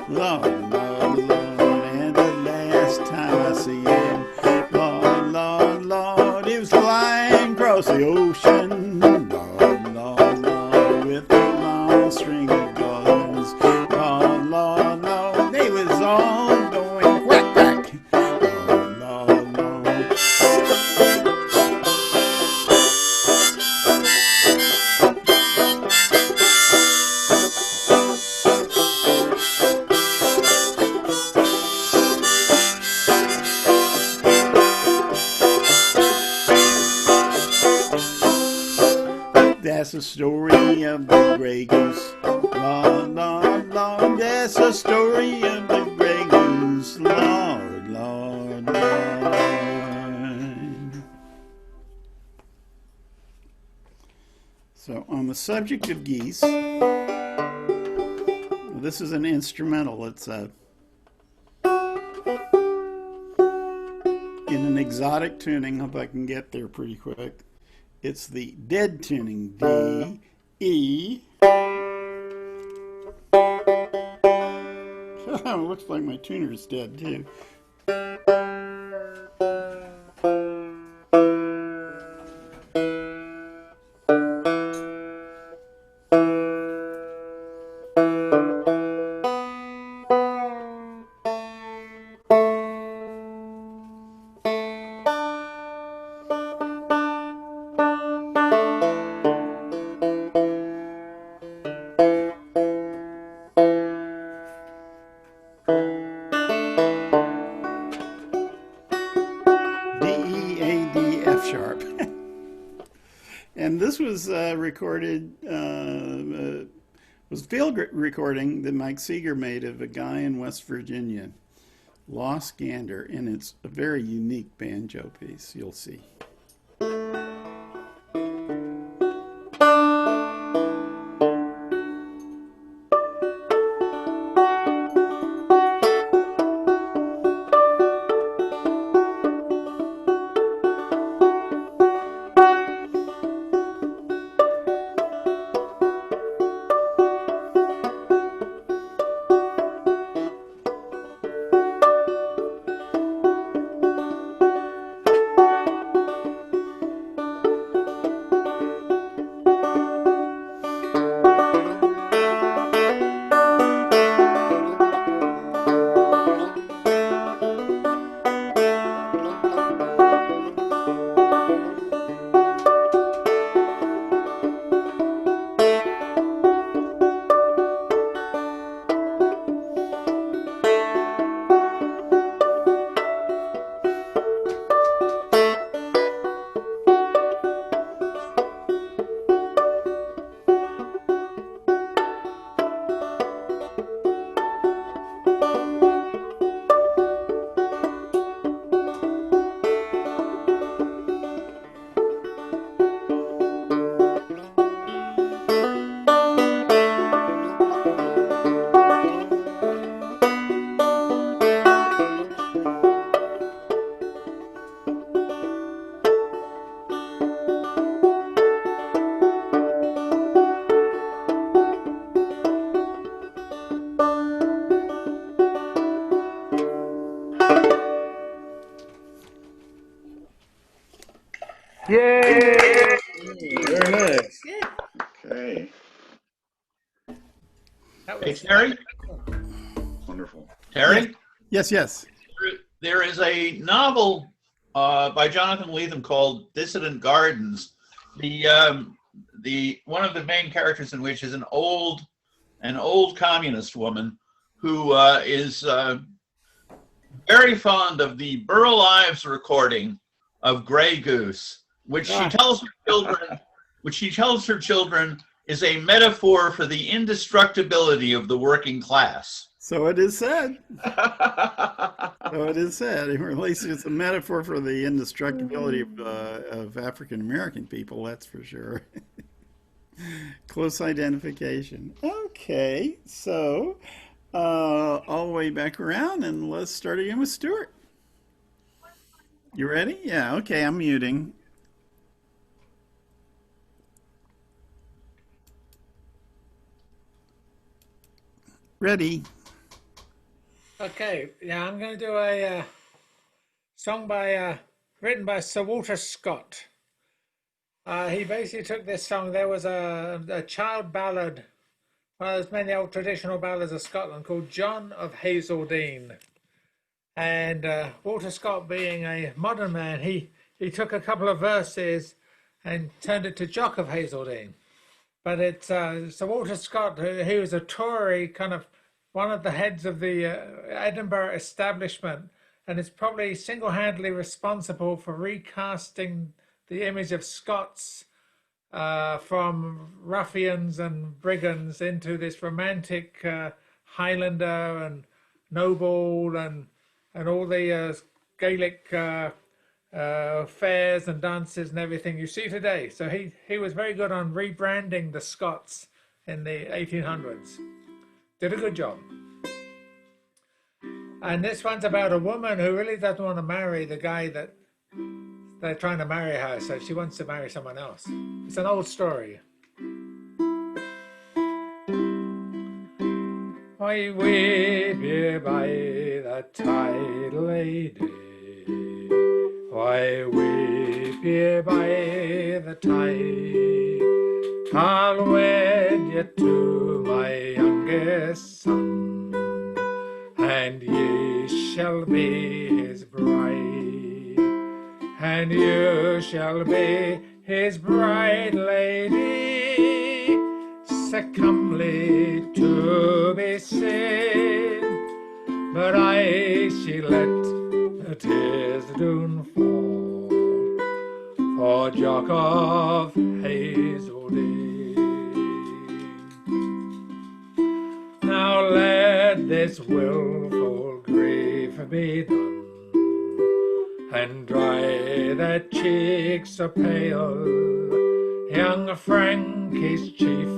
Lord, Lord, Lord, and the last time I see him, Lord, Lord, Lord, he was flying across the ocean. Lord, Lord, Lord, with a long string of guns. Lord, Lord, Lord, they was all going quack, quack. Lord, Lord, Lord. That's the story of the Grey Goose. Lord, Lord, Lord, that's the story of the Grey Goose. Lord, Lord, Lord. So on the subject of geese, this is an instrumental. It's in an exotic tuning. Hope I can get there pretty quick. It's the dead tuning, D, E. Looks like my tuner's dead too. F-sharp. And this was recorded, was field recording that Mike Seeger made of a guy in West Virginia, Lost Gander, and it's a very unique banjo piece, you'll see. Yay! Very nice. Good. Okay. That Hey, was Terry? Wonderful. Terry? Yes. There is a novel by Jonathan Lethem called Dissident Gardens. The one of the main characters in which is an old communist woman who is very fond of the Burl Ives recording of Grey Goose, which she tells her children is a metaphor for the indestructibility of the working class. So it is said. So it is said. At least it's a metaphor for the indestructibility of African American people, that's for sure. Close identification. Okay, so all the way back around, and let's start again with Stuart. You ready? Yeah, okay, I'm muting. Ready. okay. Yeah, I'm going to do a song written by Sir Walter Scott. He basically took this song. There was a child ballad, one of those many old traditional ballads of Scotland, called John of Hazeldean. And Walter Scott, being a modern man, he took a couple of verses and turned it to Jock of Hazeldean. But it's Sir Walter Scott, who was a Tory, kind of one of the heads of the Edinburgh establishment, and is probably single-handedly responsible for recasting the image of Scots from ruffians and brigands into this romantic Highlander and noble and all the Gaelic fairs and dances and everything you see today. So he was very good on rebranding the Scots in the 1800s. Did a good job. And this one's about a woman who really doesn't want to marry the guy that they're trying to marry her, so she wants to marry someone else. It's an old story. I weep here by the tide lady. I weep here by the tide. I'll wed you to my youngest son, and ye shall be his bride, and you shall be his bride, lady, so comely to be seen. But she let the tears doon fall for Jock of Hazeldean. Now let this wilful grief be done, and dry the cheeks so pale. Young Frank is chief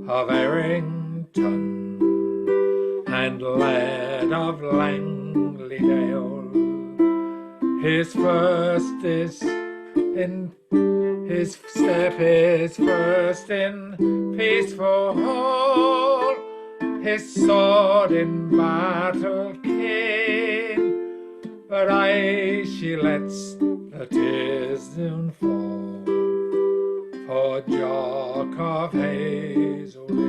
of Errington, and lad of Langley-Dale. His first is in his step is first in peaceful hall, his sword in battle keen. But she lets the tears soon fall for Jock of Hazeldean.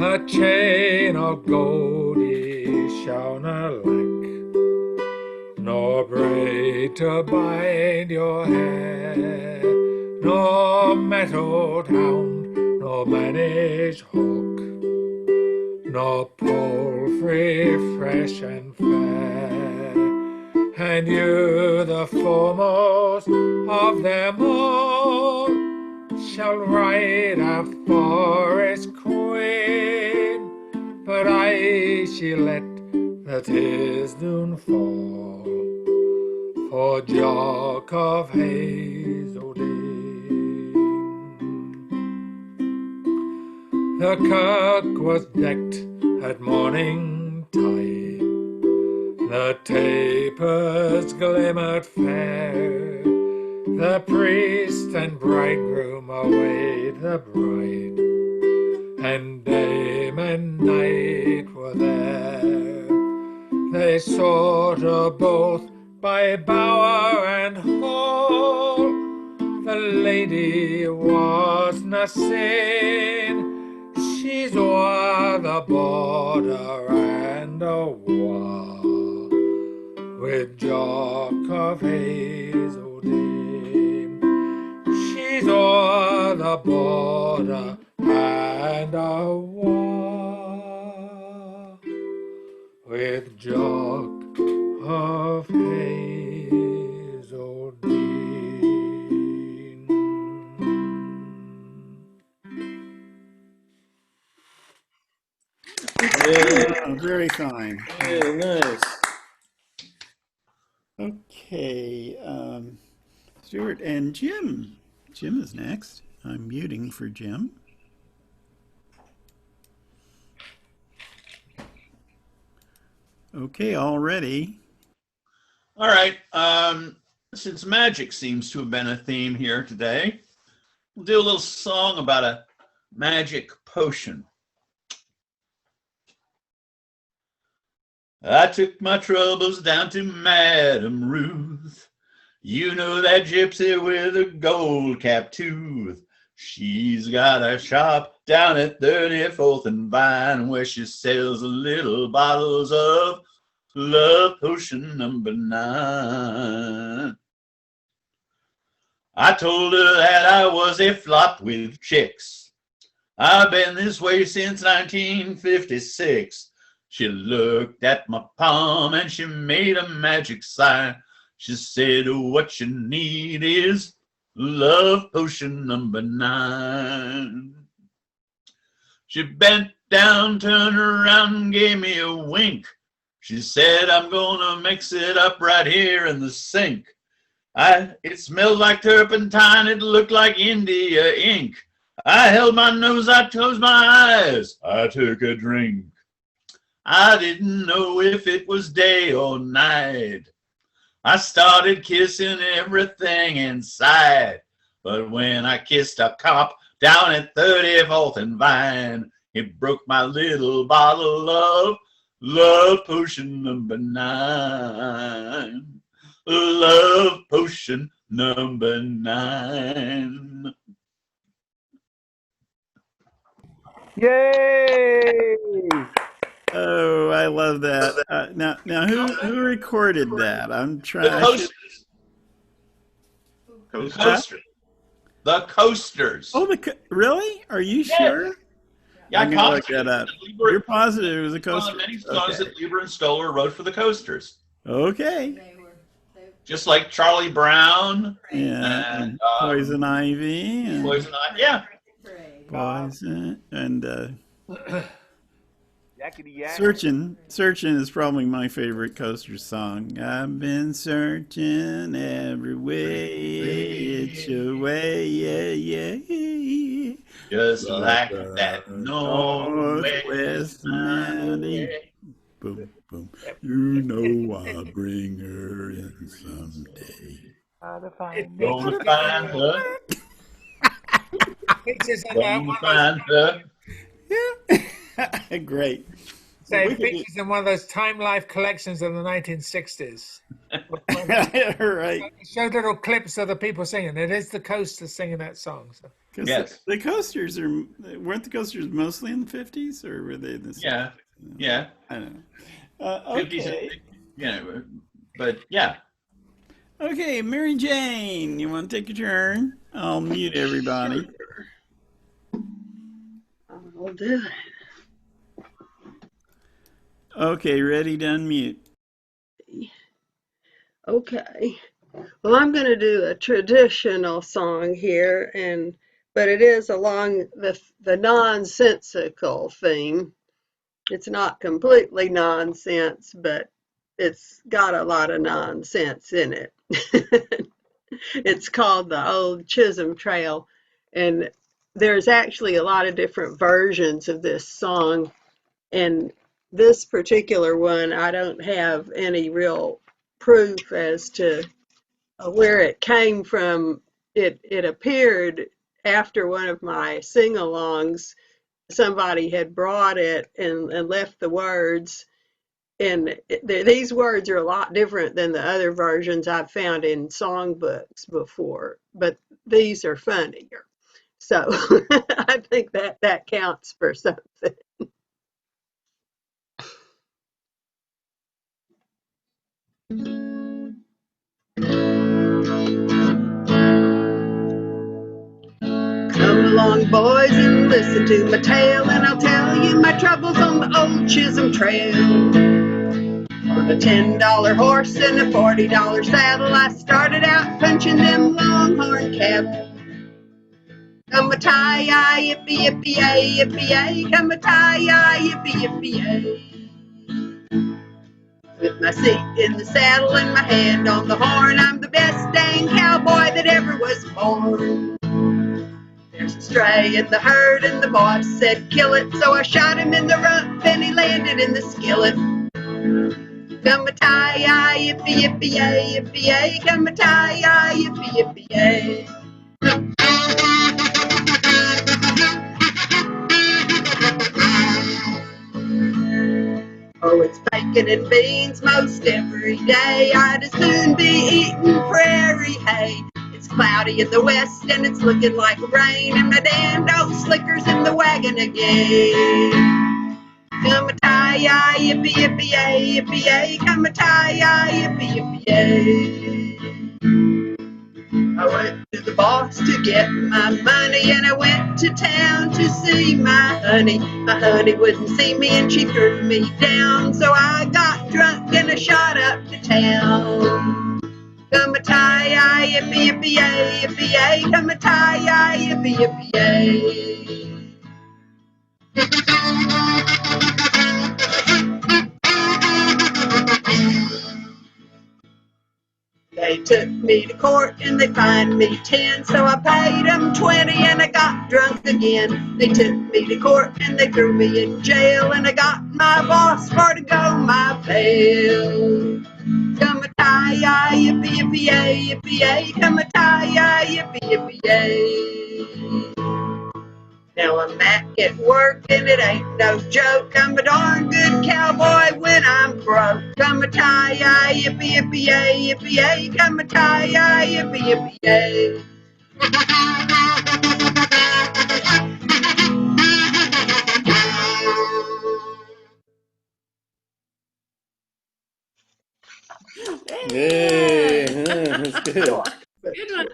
Her chain of gold he shall not lack, nor braid to bind your hair, nor mettled hound, nor managed hawk, nor palfrey fresh and fair. And you, the foremost of them all, shall ride a forest queen. But she let the tears soon fall for Jock of Hazeldean. The kirk was decked at morning tide, the tapers glimmered fair, the priest and bridegroom await the bride, and dame and knight were there. They sought her both by bower and hall. The lady wasna seen, she's o'er the border and a wall, with Jock of Hazeldene. She's o'er the border and a wall, with Jock of Hazeldene. Oh, very fine. Yeah, nice. Okay, Stuart and Jim. Jim is next. I'm muting for Jim. Okay, all ready. All right. Since magic seems to have been a theme here today, we'll do a little song about a magic potion. I took my troubles down to Madame Ruth. You know that gypsy with a gold-capped tooth. She's got a shop down at 34th and Vine where she sells little bottles of love potion number 9. I told her that I was a flop with chicks. I've been this way since 1956. She looked at my palm and she made a magic sign. She said, what you need is love potion number 9. She bent down, turned around, and gave me a wink. She said, I'm gonna mix it up right here in the sink. It smelled like turpentine, it looked like India ink. I held my nose, I closed my eyes, I took a drink. I didn't know if it was day or night. I started kissing everything inside. But when I kissed a cop down at 34th and Vine, it broke my little bottle of love potion number 9. Love potion number 9. Yay! Oh, I love that. Now, who recorded that? I'm The trying. coasters. The coasters. Oh, really? Are you sure? Yeah, I'm gonna look that up. You're positive it was a One of coaster? the many songs Okay. that Lieber and Stoller wrote for the coasters. Okay. Just like Charlie Brown Yeah. and Poison Ivy. And Poison Ivy. Yeah. Poison and Yakety yak. Searching is probably my favorite Coaster song. I've been searching every way, it's your way, yeah. Just like that Northwest Mountain. Boom, boom. You know I'll bring her in someday. Gonna find her. Features in Gonna one find her. Great. So We it could features in one of those Time Life collections of the 1960s. Right. It showed little clips of the people singing. It is the Coasters singing that song. So. 'Cause Yes. the Coasters weren't the Coasters mostly in the 50s, or were they in the 60s? Yeah. Yeah. I don't know. 50s, Okay. yeah, but yeah. Okay, Mary Jane, you want to take a turn? I'll mute everybody. I'll do it. Okay, ready to unmute. Okay. Well, I'm going to do a traditional song here, but it is along the nonsensical theme. It's not completely nonsense, but it's got a lot of nonsense in it. It's called the Old Chisholm Trail, and there's actually a lot of different versions of this song, and this particular one, I don't have any real proof as to where it came from. It appeared after one of my sing-alongs. Somebody had brought it and left the words, and these words are a lot different than the other versions I've found in songbooks before, but these are funnier. So I think that counts for something. Come along, boys, and listen to my tale, and I'll tell you my troubles on the old Chisholm Trail. On a $10 horse and a $40 saddle, I started out punching them longhorn cattle. Come a tie-yi, yippee, yippee-yay, yippee-yay, come a tie-yi, yippee, yippee-yay. With my seat in the saddle and my hand on the horn, I'm the best dang cowboy that ever was born. There's a stray in the herd and the boss said kill it, so I shot him in the rump and he landed in the skillet. Come a tie-yi, yippee, yippee-yay, yippee-yay, come a tie-yi, yippee, yippee-yay. Oh, it's bacon and beans most every day. I'd as soon be eating prairie hay. It's cloudy in the west and it's looking like rain, and my damned old slicker's in the wagon again. Come a tie-yi, yippee, yippee-yay, yippee-yay, come a tie-yi, yippee, yippee-yay. I went to the boss to get my money, and I went to town to see my honey. My honey wouldn't see me and she threw me down, so I got drunk and I shot up to town. Come a tie-yi, yippee, yippee-yay, yippee-yay, come a tie-yi, yippee, yippee-yay. They took me to court and they fined me 10, so I paid them 20 and I got drunk again. They took me to court and they threw me in jail, and I got my boss for to go my bail. Come a tie-yi, yippee, yippee-yay, yippee-yay, come a tie-yi, yippee, yippee-yay. Now I'm back at work and it ain't no joke. I'm a darn good cowboy when I'm broke. Come a tie-yi, yippee, yippee-yay, yippee-yay, come a tie-yi, yippee, yippee-yay. Yay, yeah, that's good. Good one.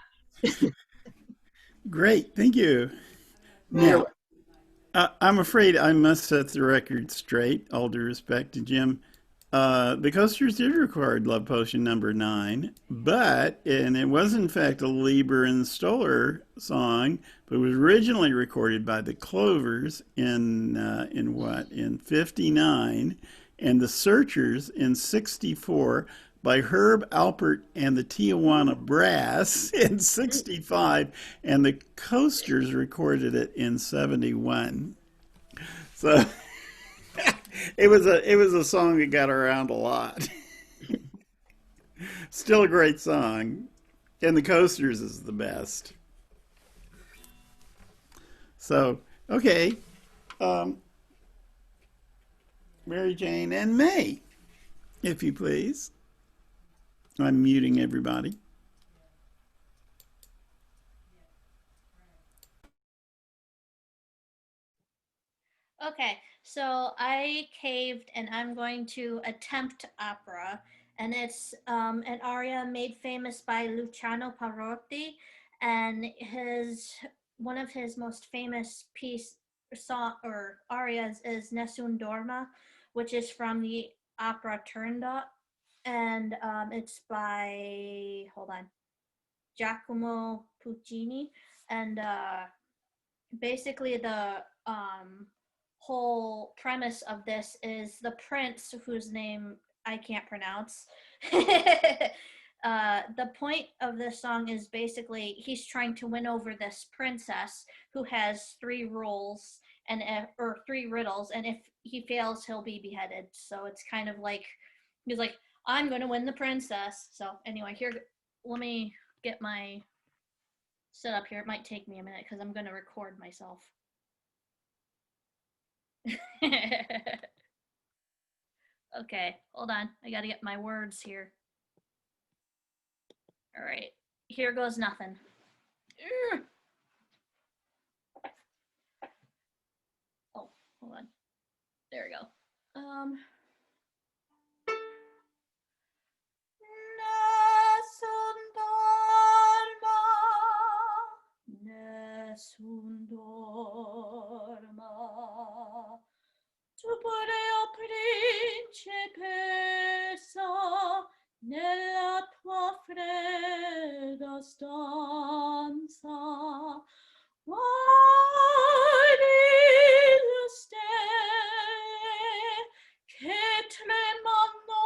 Great, thank you. Now, I'm afraid I must set the record straight, all due respect to Jim. The Coasters did record Love Potion number 9, and it was in fact a Lieber and Stoller song, but it was originally recorded by the Clovers in 59, and the Searchers in 64, by Herb Alpert and the Tijuana Brass in 65, and the Coasters recorded it in 71. So it was a song that got around a lot. Still a great song, and the Coasters is the best. So okay, Mary Jane and May, if you please. I'm muting everybody. Okay, so I caved and I'm going to attempt opera, and it's an aria made famous by Luciano Pavarotti, and one of his most famous song or arias is Nessun Dorma, which is from the opera Turandot, and it's by Giacomo Puccini, and basically the whole premise of this is the prince, whose name I can't pronounce. The point of this song is basically he's trying to win over this princess who has 3 rules or 3 riddles, and if he fails, he'll be beheaded. So it's kind of like he's like, I'm going to win the princess. So anyway, here, let me get my setup here. It might take me a minute because I'm going to record myself. Okay, hold on. I gotta get my words here. All right, here goes nothing. Oh, hold on. There we go. Nessun dorma, tu pure, o principessa, nella tua fredda stanza. Guardi le stelle che tremano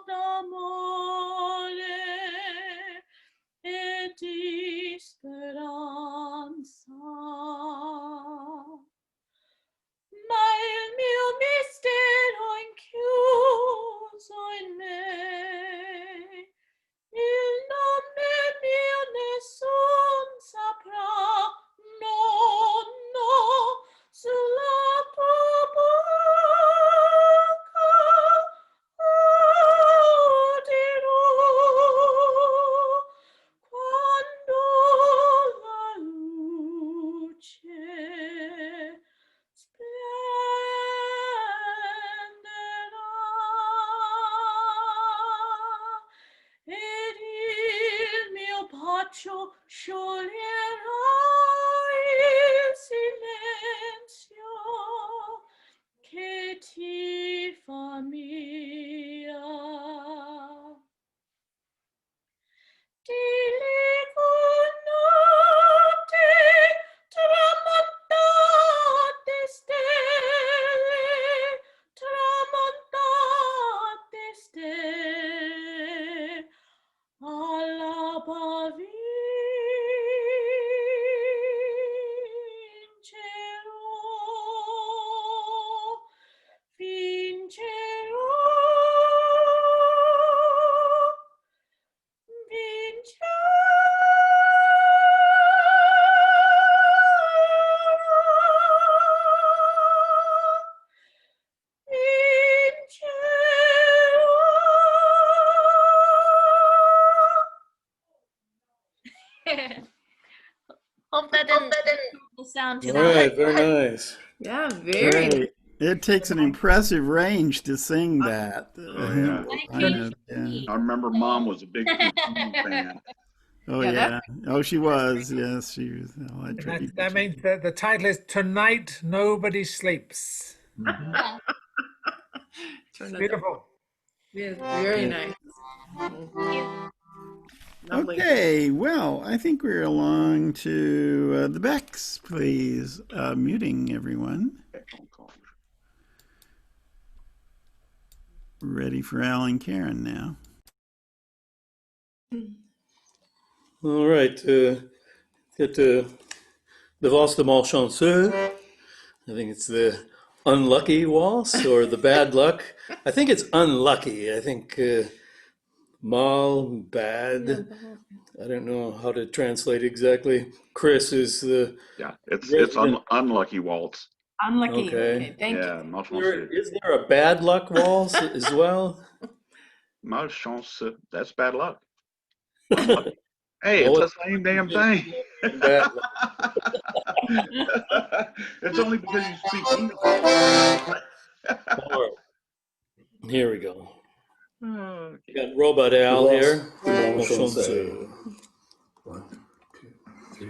d'amore e di speranza. Ma il mio mistero inchiuso in me, il nome mio nessun saprà, no, no, sulla tua bocca dirò quando la luce splenderà ed il mio bacio scioglierà il silenzio che ti fa mia. Ti leggo notte tramontate stelle, tramontate stelle, alla vincerò, vincerò, vincerò. Hope that didn't sound too All right, bad. very nice. Yeah, very. Great. It takes an impressive range to sing that. Oh, yeah. Yeah. I remember Mom was a big Pete Seeger fan. Oh Yeah, yeah. Oh, she was. Yes, she was. Oh, I That means that the title is Tonight Nobody Sleeps. Beautiful. Yes, very Yeah. nice. Lovely. Okay, well, I think we're along to the Becks, please. Muting everyone. Ready for Alan Karen now. All right, get the Valse de Malchanceux. I think it's the unlucky waltz or the bad luck. I think it's unlucky. I think mal, bad. I don't know how to translate exactly. Chris is the Yeah, it's resident- unlucky waltz. Unlucky. Okay. Thank Yeah, you. malchanceux. Is there a bad luck waltz as well? Malchanceux. That's bad luck. Unlucky. Hey, Well, it's the same damn thing. Bad It's only because you speak English. All right. Here we go. Okay. We got Robot Al The here. Valse de Malchanceux. 1, 2, 3.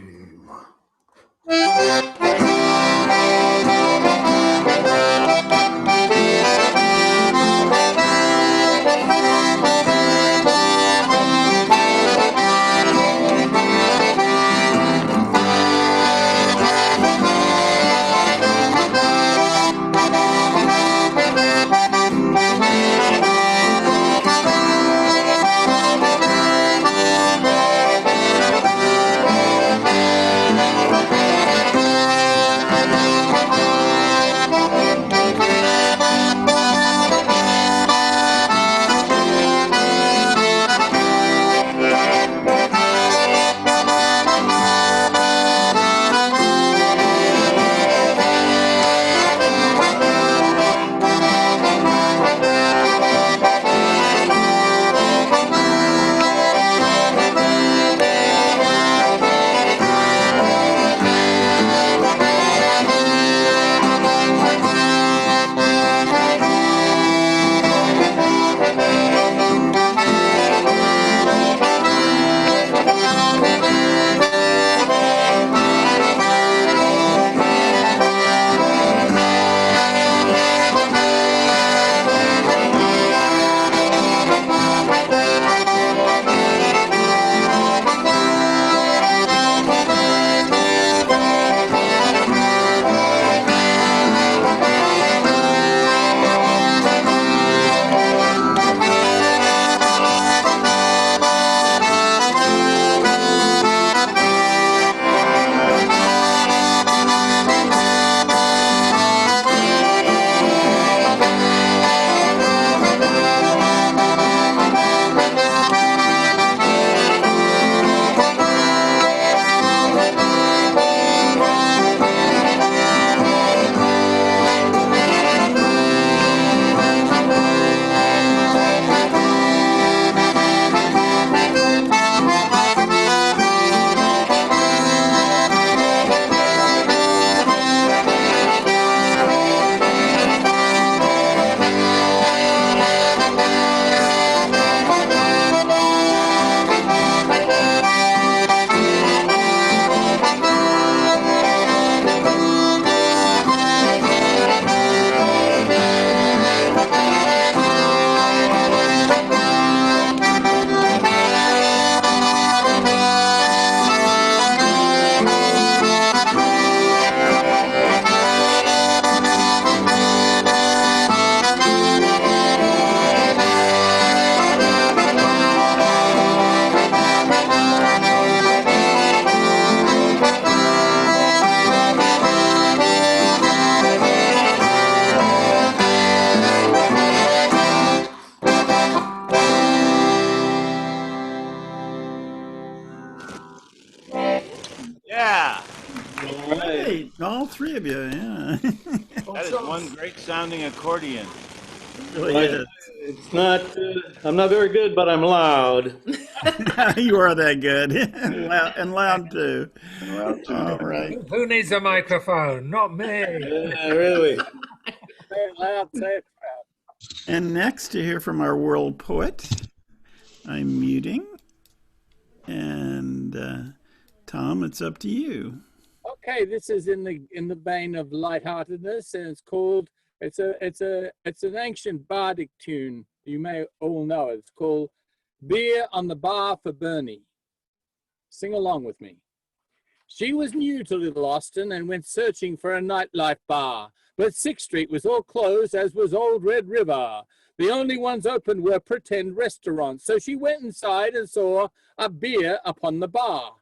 three of you, yeah. That is one great sounding accordion. Really Like, is. it's not. I'm not very good, but I'm loud. You are that good. And loud too. All right. Who needs a microphone? Not me. Yeah, really. Say it loud, say it proud. And next to hear from our world poet, I'm muting. And Tom, it's up to you. Okay, this is in the vein of lightheartedness, and it's called it's an ancient bardic tune. You may all know it. It's called "Beer on the Bar for Bernie." Sing along with me. She was new to Little Austin and went searching for a nightlife bar, but 6th Street was all closed, as was Old Red River. The only ones open were pretend restaurants, so she went inside and saw a beer upon the bar.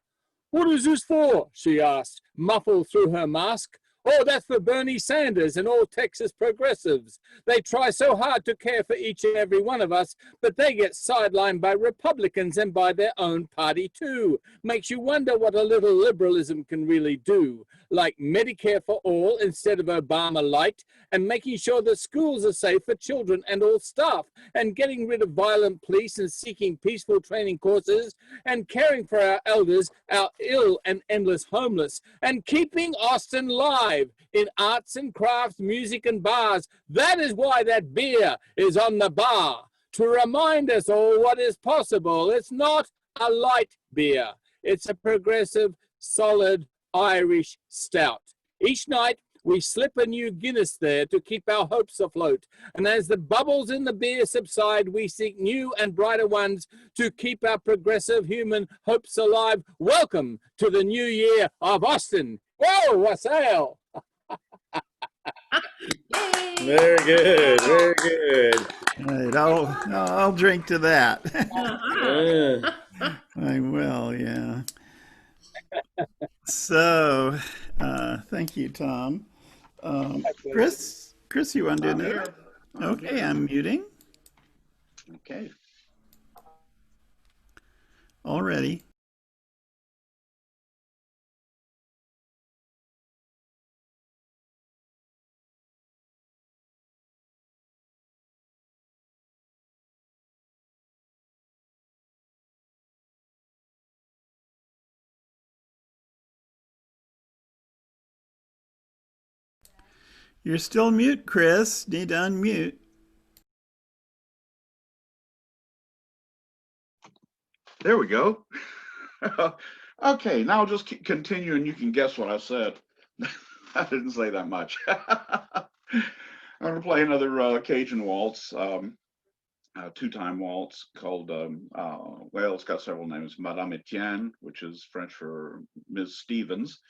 "What is this for?" she asked, muffled through her mask. "Oh, that's for Bernie Sanders and all Texas progressives. They try so hard to care for each and every one of us, but they get sidelined by Republicans and by their own party too. Makes you wonder what a little liberalism can really do, like Medicare for all instead of Obama light, and making sure that schools are safe for children and all staff, and getting rid of violent police and seeking peaceful training courses, and caring for our elders, our ill and endless homeless, and keeping Austin live in arts and crafts, music and bars. That is why that beer is on the bar, to remind us all what is possible. It's not a light beer. It's a progressive, solid Irish stout. Each night, we slip a new Guinness there to keep our hopes afloat. And as the bubbles in the beer subside, we seek new and brighter ones to keep our progressive human hopes alive. Welcome to the new year of Austin. Whoa, wassail! Very good. Very good. All right, I'll drink to that. Yeah. I will, yeah. So, thank you, Tom. Chris, you want to do another? Okay, I'm muting. Okay. Already. You're still mute, Chris. Need to unmute. There we go. Okay, now I'll just continue and you can guess what I said. I didn't say that much. I'm going to play another Cajun waltz, two-time waltz called, well, it's got several names. Madame Etienne, which is French for Ms. Stevens.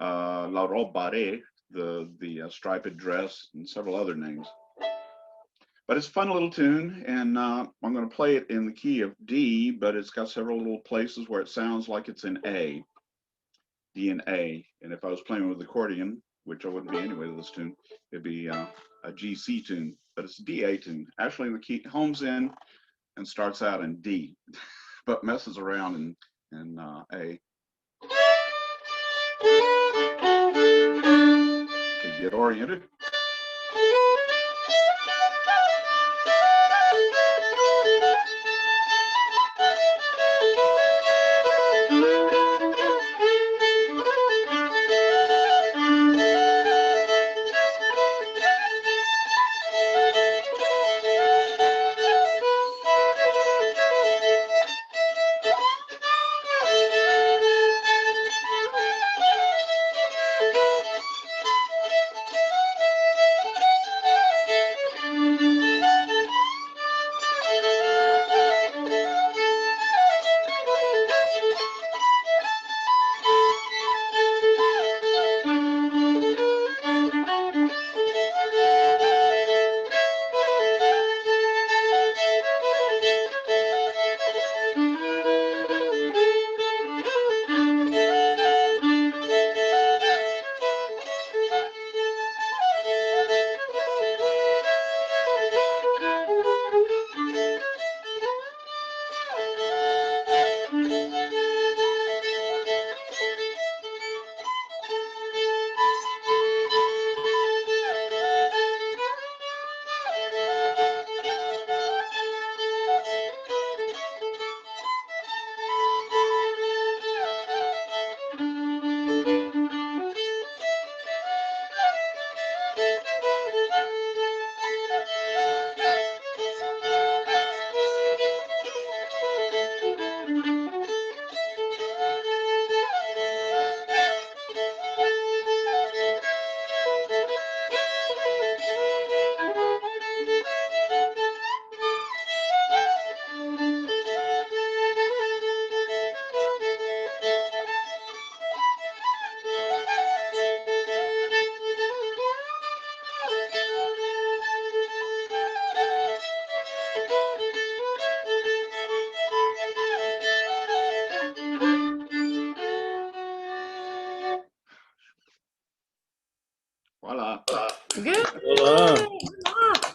La Robe Barrée, the striped dress, and several other names. But it's a fun little tune, and I'm going to play it in the key of D, but it's got several little places where it sounds like it's in A, D and A. And if I was playing with accordion, which I wouldn't be anyway with this tune, it'd be a G-C tune, but it's a D-A tune. Actually, the key homes in and starts out in D, but messes around in A. Okay, get oriented.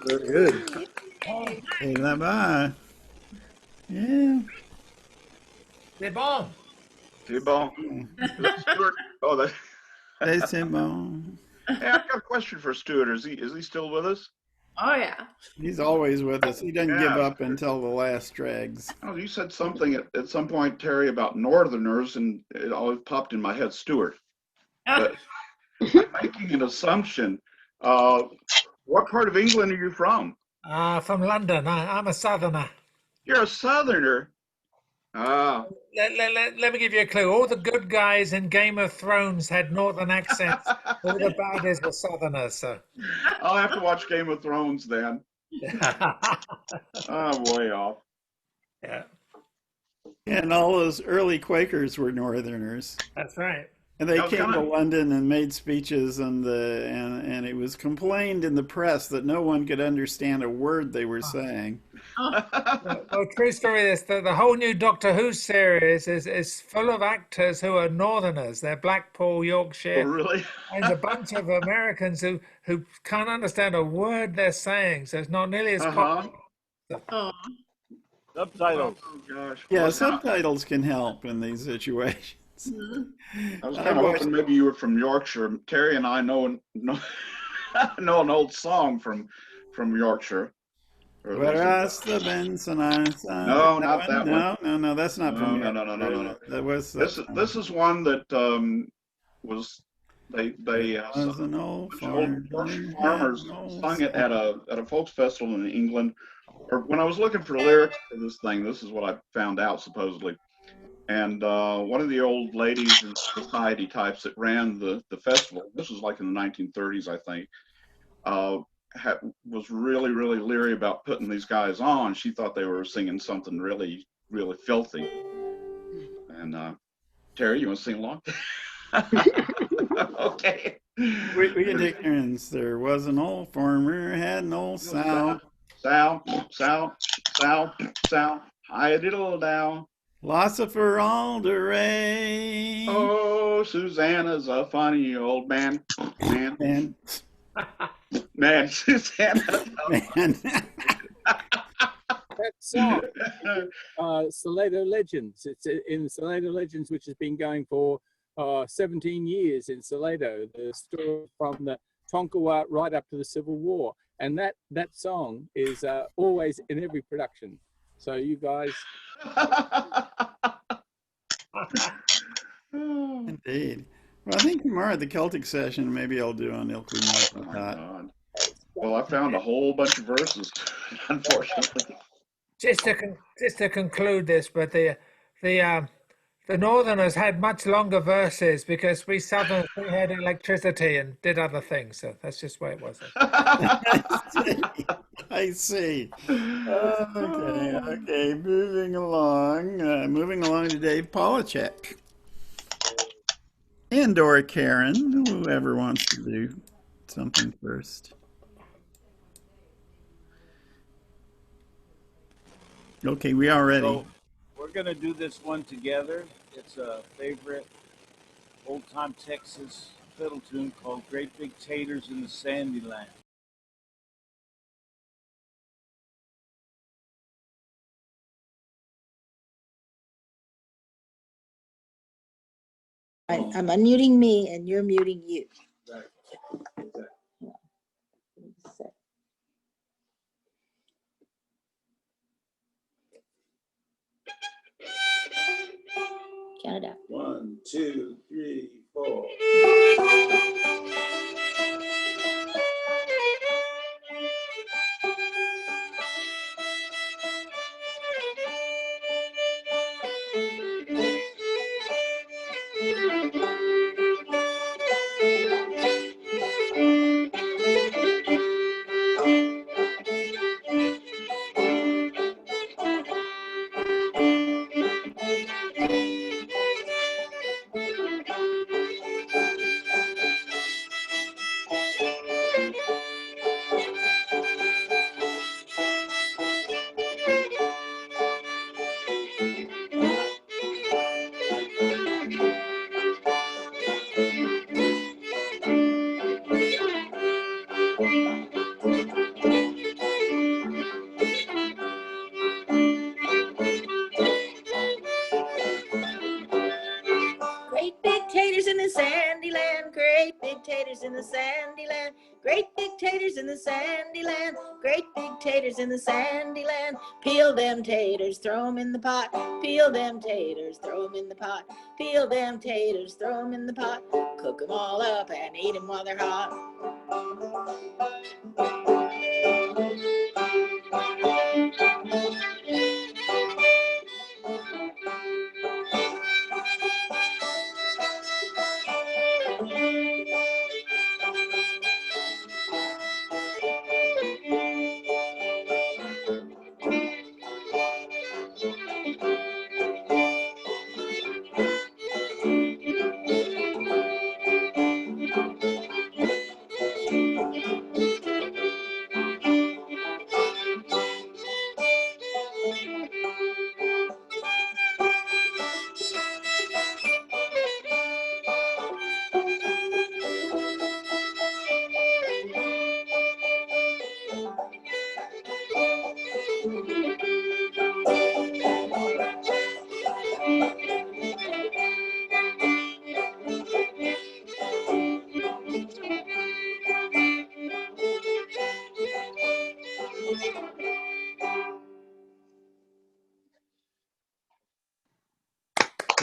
Very good. Hey, bye. Yeah. C'est bon. T-Bone. Is that Stuart? Oh, that. C'est bon. Hey, I've got a question for Stuart. Is he still with us? Oh yeah. He's always with us. He doesn't give Yeah. up until the last dregs. Oh, you said something at some point, Terry, about Northerners, and it always popped in my head, Stuart. But I'm making an assumption. What part of England are you from? From London. I'm a southerner. You're a Southerner. Ah, Let me give you a clue. All the good guys in Game of Thrones had northern accents. All the baddies were southerners. So. I'll have to watch Game of Thrones then. I'm way off. Yeah, And all those early Quakers were Northerners. that's right. And they That was came to kinda- London and made speeches, and it was complained in the press that no one could understand a word they were saying. Well, true story is that the whole new Doctor Who series is full of actors who are Northerners. They're Blackpool, Oh, Yorkshire, really? and a bunch of Americans who can't understand a word they're saying. So it's not nearly as Uh-huh. popular. Oh. Subtitles. Oh, gosh. Yeah, Well, subtitles can help in these situations. I was I kind of watched- hoping maybe you were from Yorkshire. Terry and I know know an old song from Yorkshire. Or at least Whereas the Benson No, not that one. No, that's not from No, no, no, no, no, no. That was This is one that was they was an old old farm. Yorkshire farmers sung it at a folks festival in England. Or when I was looking for lyrics for this thing, this is what I found out supposedly. And one of the old ladies in society types that ran the festival, this was like in the 1930s, I think, was really, really leery about putting these guys on. She thought they were singing something really, really filthy. And Terry, you want to sing along? Okay. We can take turns. There was an old farmer, had an old sow. Sow, hi diddle down. Philosopher all the way. Oh, Susanna's a funny old man. Man. Man, Susanna. Man. That song, Salado Legends. It's in Salado Legends, which has been going for 17 years in Salado. The story from the Tonkawa right up to the Civil War. And that song is always in every production. So you guys... Indeed. Well, I think tomorrow at the Celtic session, maybe I'll do on Ilkley God. Well, I found a whole bunch of verses, unfortunately. Just to conclude this, but the Northerners had much longer verses because we Southerners we had electricity and did other things. So that's just the way it was. I see. Okay. Moving along to Dave Polachek. And or Karen, whoever wants to do something first. Okay, we are ready. So we're going to do this one together. It's a favorite old-time Texas fiddle tune called Great Big Taters in the Sandy Land. I'm unmuting me and you're muting you. Count it out. 1, 2, 3, 4. Great big taters in the sandy land, great big taters in the sandy land, great big taters in the sandy land, great big taters in the sandy land. Peel them taters, throw them in the pot, peel them taters, throw them in the pot, peel them taters, throw them in the pot, cook them all up and eat them while they're hot.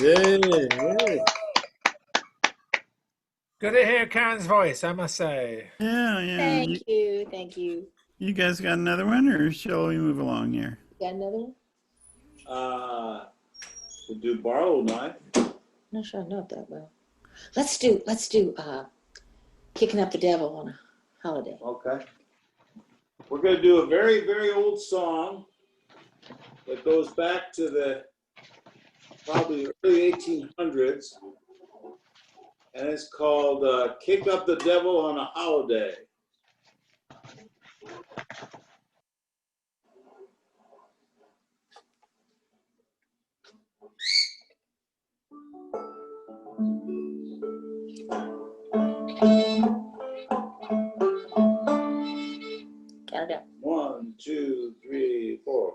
Yay, yay. Good to hear Karen's voice, I must say. Yeah, yeah. Thank you, thank you. You guys got another one, or shall we move along here? Got another one? We'll do Borrowed Knife. Not sure I know it that well. Let's do Kicking Up the Devil on a Holiday. Okay. We're going to do a very, very old song that goes back to the probably early 1800s. And it's called Kick Up the Devil on a Holiday. Count it up. 1, 2, 3, 4.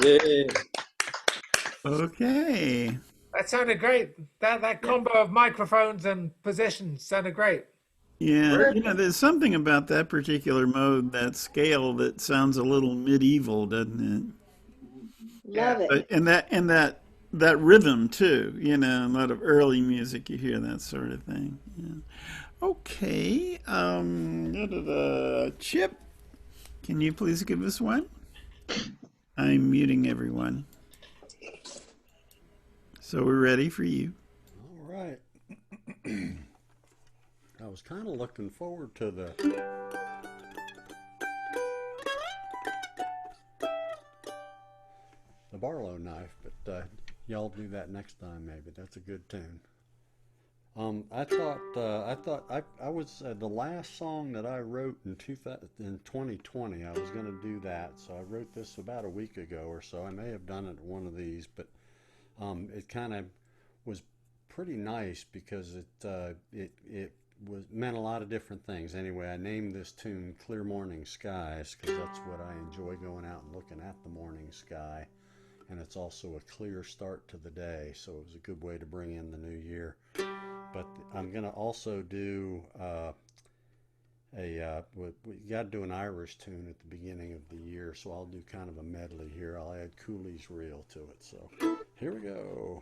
Yay. Okay. That sounded great. That combo of microphones and positions sounded great. Yeah, there's something about that particular mode, that scale, that sounds a little medieval, doesn't Love it? it. But and that rhythm too. A lot of early music, you hear that sort of thing. Yeah. Okay. Chip, can you please give us one? I'm muting everyone. So we're ready for you. All right. I was kind of looking forward to the Barlow knife, but y'all do that next time maybe. That's a good tune. I was the last song that I wrote in 2020. I was going to do that, so I wrote this about a week ago or so. I may have done it one of these, but it kind of was pretty nice because it meant a lot of different things. Anyway, I named this tune "Clear Morning Skies" because that's what I enjoy, going out and looking at the morning sky, and it's also a clear start to the day, so it was a good way to bring in the new year. But I'm going to also do we got to do an Irish tune at the beginning of the year, so I'll do kind of a medley here. I'll add Cooley's Reel to it. So here we go.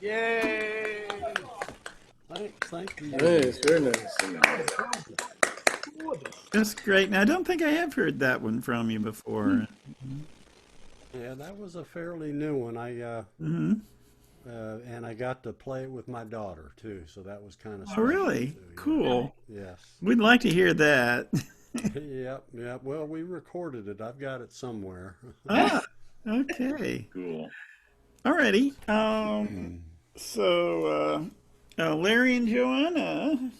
Yay! Thank you. Nice, very nice. That's great. And I don't think I have heard that one from you before. Yeah, that was a fairly new one. And I got to play it with my daughter too, so that was kind of Oh, special really? too, yeah. Cool. Yes. We'd like to hear that. Yep. Well, we recorded it. I've got it somewhere. Ah, okay. Cool. Alrighty. So, Larry and Joanna,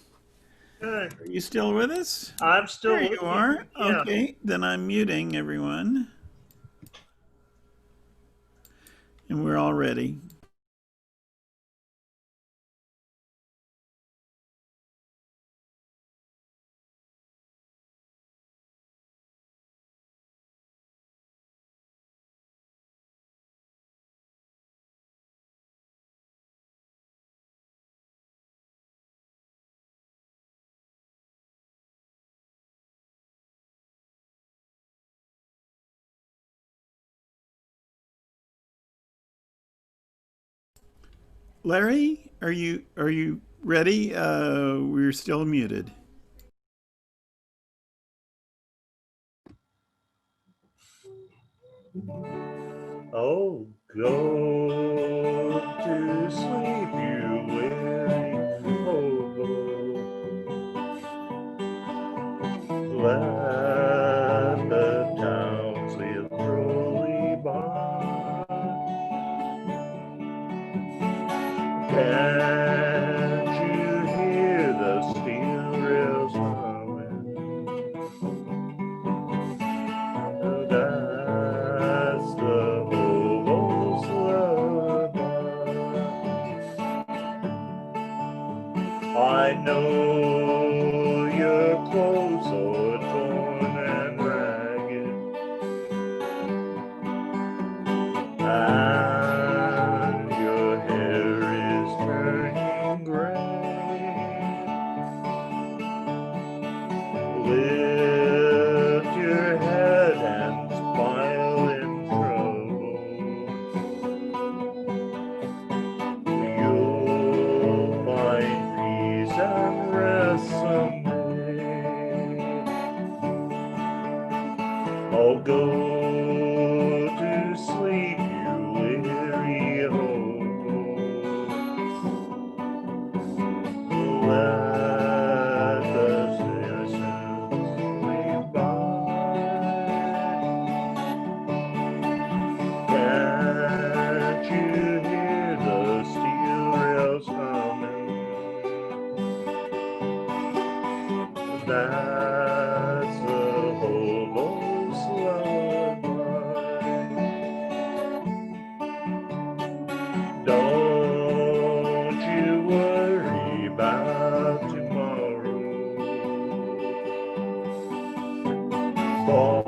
Good. are you still with us? I'm still There with you you. are. Yeah. Okay, then I'm muting everyone. And we're all ready. Larry, are you ready? We're still muted. Oh, go to sleep, you weary hobo. Let the town slip slowly by. Can't you hear the steel rails humming? That's the hobo's lullaby. I know your clothes are torn and ragged, and your hair is turning gray. Lift your head and smile in trouble. You'll find peace and rest someday. Oh, go to sleep, you weary hobo. Let the citizens sleep by. Can't you hear the steel rails humming? That's the hobo's lullaby. Don't you worry about tomorrow, for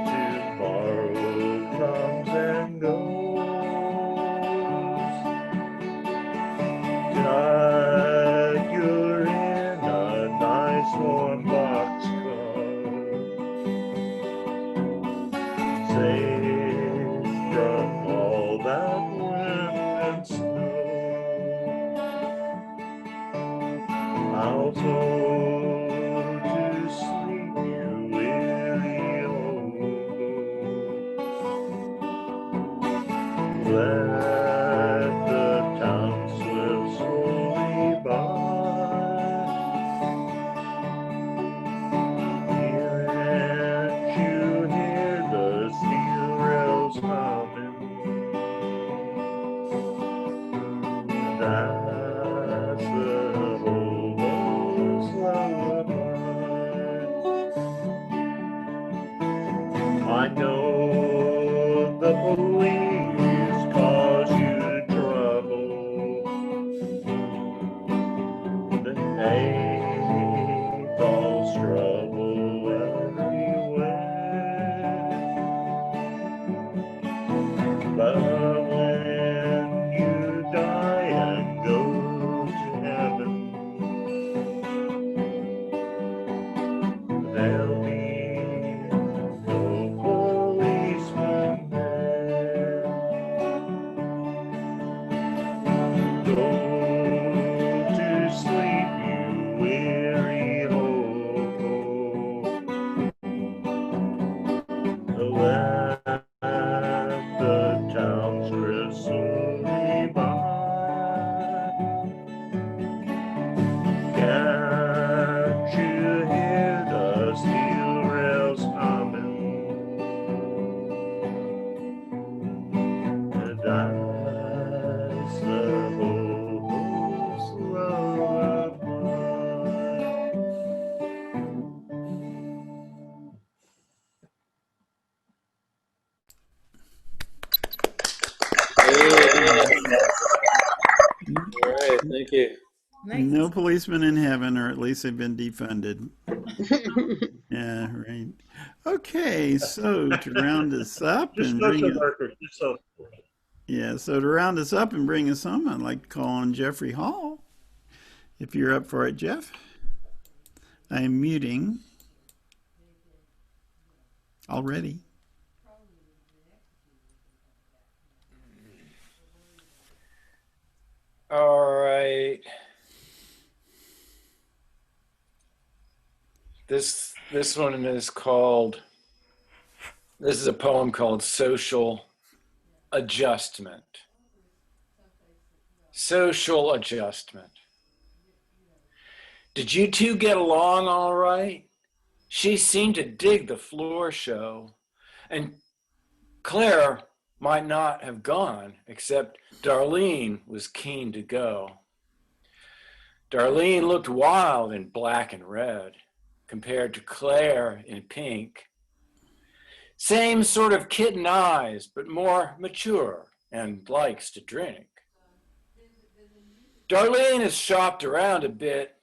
tomorrow comes and goes. Tonight you're in a nice warm boxcar, safe from all that wind and snow. I'll go to sleep, you weary hobo. Let the town slip slowly by. Can't you hear the steel rails humming? That's the hobo's lullaby. I know the police cause you trouble. They cause trouble everywhere. But when you die and go to heaven, there'll be no policeman there. Go to sleep, you weary hobo. Let the town drift slowly by. Can't you hear the steel rails humming? That's the hobo's lullaby. All right, thank you. No policemen in heaven, or at least they've been defunded. Yeah, right. Okay, so to round us up Just and social bring workers, just social workers. yeah, so to round us up and bring us home, I'd like to call on Jeffrey Hall. If you're up for it, Jeff. I am muting already. All right. This one is called This is a poem called Social Adjustment. Social adjustment. Did you two get along all right? She seemed to dig the floor show, and Claire might not have gone, except Darlene was keen to go. Darlene looked wild in black and red, compared to Claire in pink. Same sort of kitten eyes, but more mature and likes to drink. Darlene has shopped around a bit.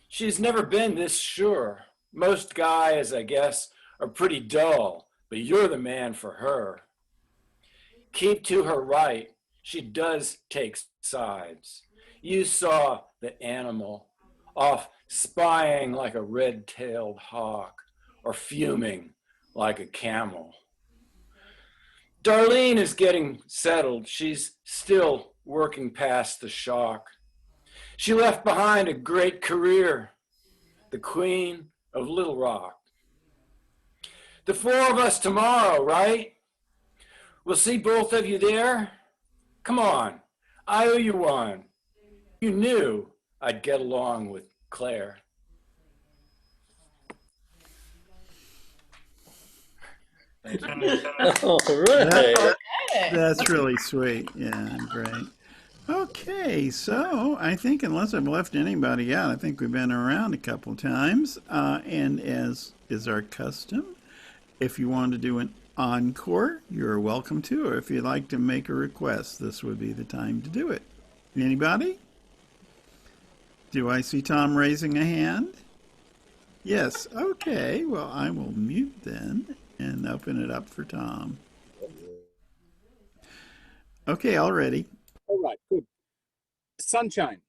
She's never been this sure. Most guys, I guess, are pretty dull, but you're the man for her. Keep to her right. She does take sides. You saw the animal off spying like a red-tailed hawk or fuming like a camel. Darlene is getting settled. She's still working past the shock. She left behind a great career, the Queen of Little Rock. The four of us tomorrow, right? We'll see both of you there. Come on, I owe you one. You knew I'd get along with Claire. All right. That's really sweet. Yeah, great. Okay, so I think unless I've left anybody out, I think we've been around a couple times. And as is our custom, if you want to do an encore, you're welcome to, or if you'd like to make a request, this would be the time to do it. Anybody? Do I see Tom raising a hand? Yes. Okay, well, I will mute then and open it up for Tom. Okay, all ready. All right, good. Sunshine.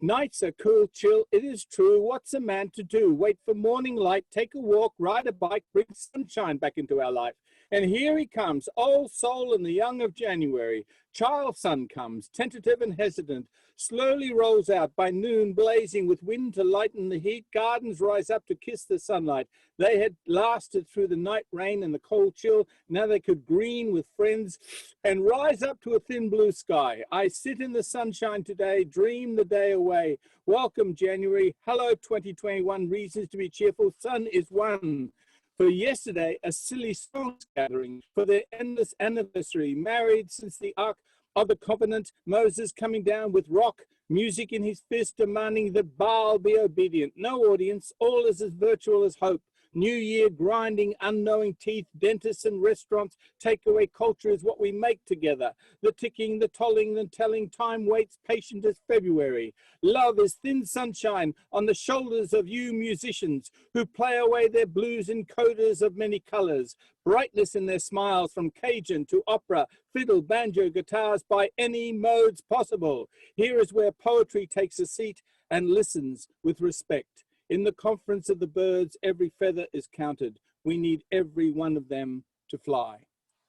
Nights are cool, chill, it is true. What's a man to do? Wait for morning light, take a walk, ride a bike, bring sunshine back into our life. And here he comes, old soul in the young of January. Child sun comes, tentative and hesitant, slowly rolls out by noon, blazing with wind to lighten the heat. Gardens rise up to kiss the sunlight. They had lasted through the night rain and the cold chill. Now they could green with friends and rise up to a thin blue sky. I sit in the sunshine today, dream the day away. Welcome January, hello 2021, reasons to be cheerful. Sun is one. For yesterday, a silly songs gathering for their endless anniversary, married since the Ark of the Covenant, Moses coming down with rock, music in his fist, demanding that Baal be obedient. No audience, all is as virtual as hope. New Year grinding, unknowing teeth, dentists and restaurants, takeaway culture is what we make together. The ticking, the tolling, the telling, time waits patient as February. Love is thin sunshine on the shoulders of you musicians who play away their blues in coders of many colors. Brightness in their smiles from Cajun to opera, fiddle, banjo, guitars by any modes possible. Here is where poetry takes a seat and listens with respect. In the conference of the birds, every feather is counted. We need every one of them to fly.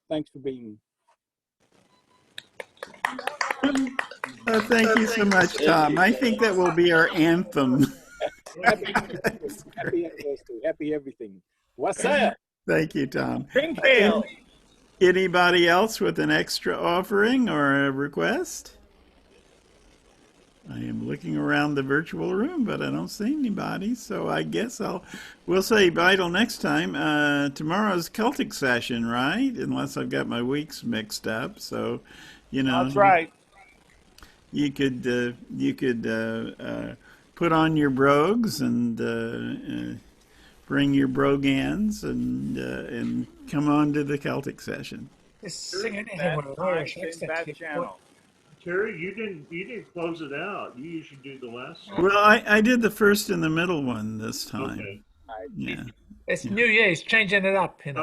Thanks for being. Thank you so much, Tom. I think that will be our anthem. Happy anniversary, happy everything. What's that? Thank you, Tom. Springfield. Anybody else with an extra offering or a request? I am looking around the virtual room, but I don't see anybody, so I guess we'll say bye till next time. Tomorrow's Celtic session, right? Unless I've got my weeks mixed up. So, you know, That's right. You could put on your brogues and bring your brogans and come on to the Celtic session. Just sing anything with an Irish accent. Back channel. Terry, you didn't close it out. You usually do the last song. Well, I did the first and the middle one this time. Okay. Yeah. It's New Year's, changing it up, you know.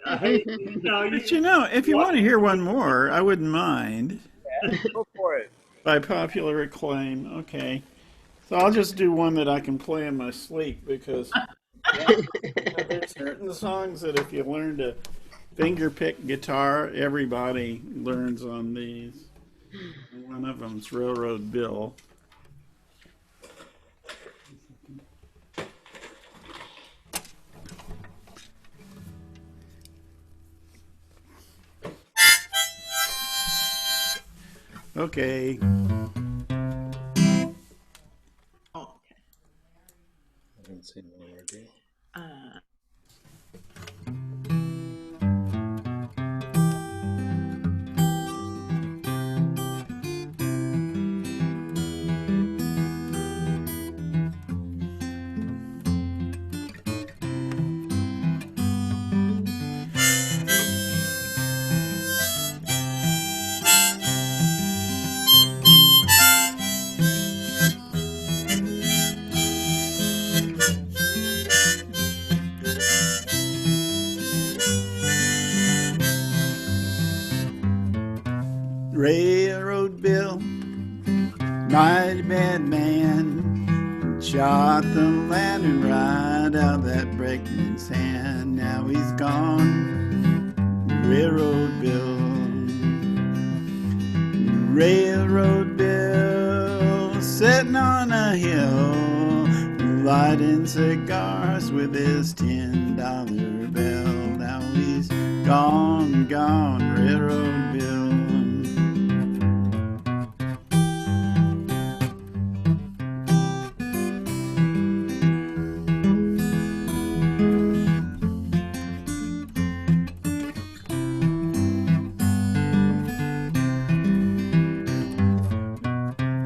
Oh, hey, no, But you know, if you want to hear one more, I wouldn't mind. Go for it. By popular acclaim. Okay. So I'll just do one that I can play in my sleep because there's certain songs that if you learn to finger pick guitar, everybody learns on these. One of them's Railroad Bill. Okay. Oh, I didn't see no idea. Railroad Bill, mighty bad man, shot the lantern right out of that brakeman's hand. Now he's gone. Railroad Bill, Railroad Bill, sitting on a hill, lighting cigars with his $10 bill. Now he's gone, gone, Railroad Bill.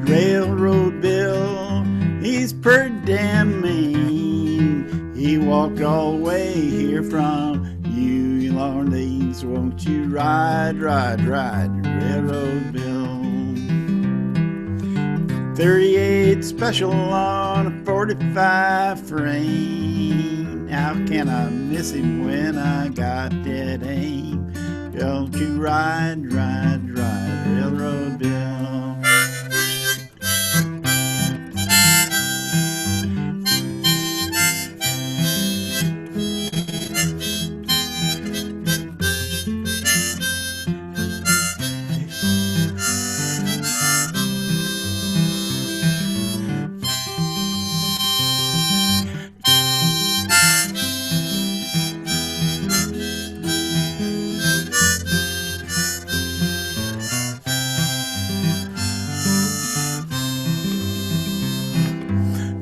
Railroad Bill, he's pretty damn mean. He walked all the way here from New Orleans. Won't you ride, ride, ride, Railroad Bill? 38 special on a 45 frame. How can I miss him when I got dead aim? Don't you ride, ride, ride, Railroad Bill?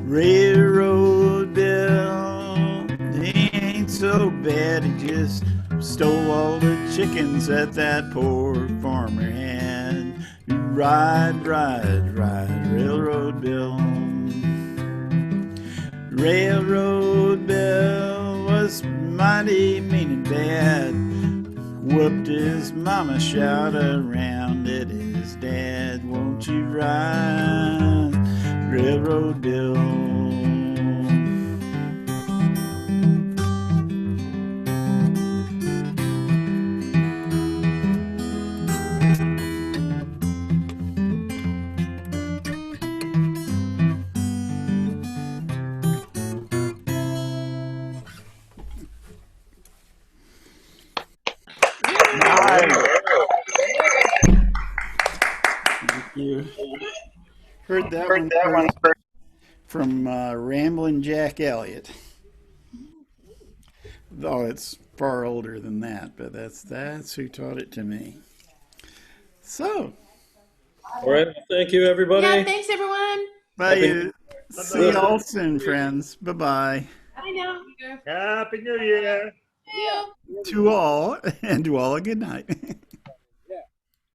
Railroad Bill, he ain't so bad, he just stole all the chickens that that poor farmer had. Ride, ride, ride, Railroad Bill. Railroad Bill was mighty mean and bad. Whooped his mama, shout around at his dad. Won't you ride, Railroad Bill? You heard that one from Ramblin' Jack Elliott. Though it's far older than that, but that's who taught it to me. So, All right. Thank you, everybody. Yeah, thanks everyone. bye. See you all soon, friends. Bye bye. Bye now. Happy New Year. See you. To all, and to all a good night.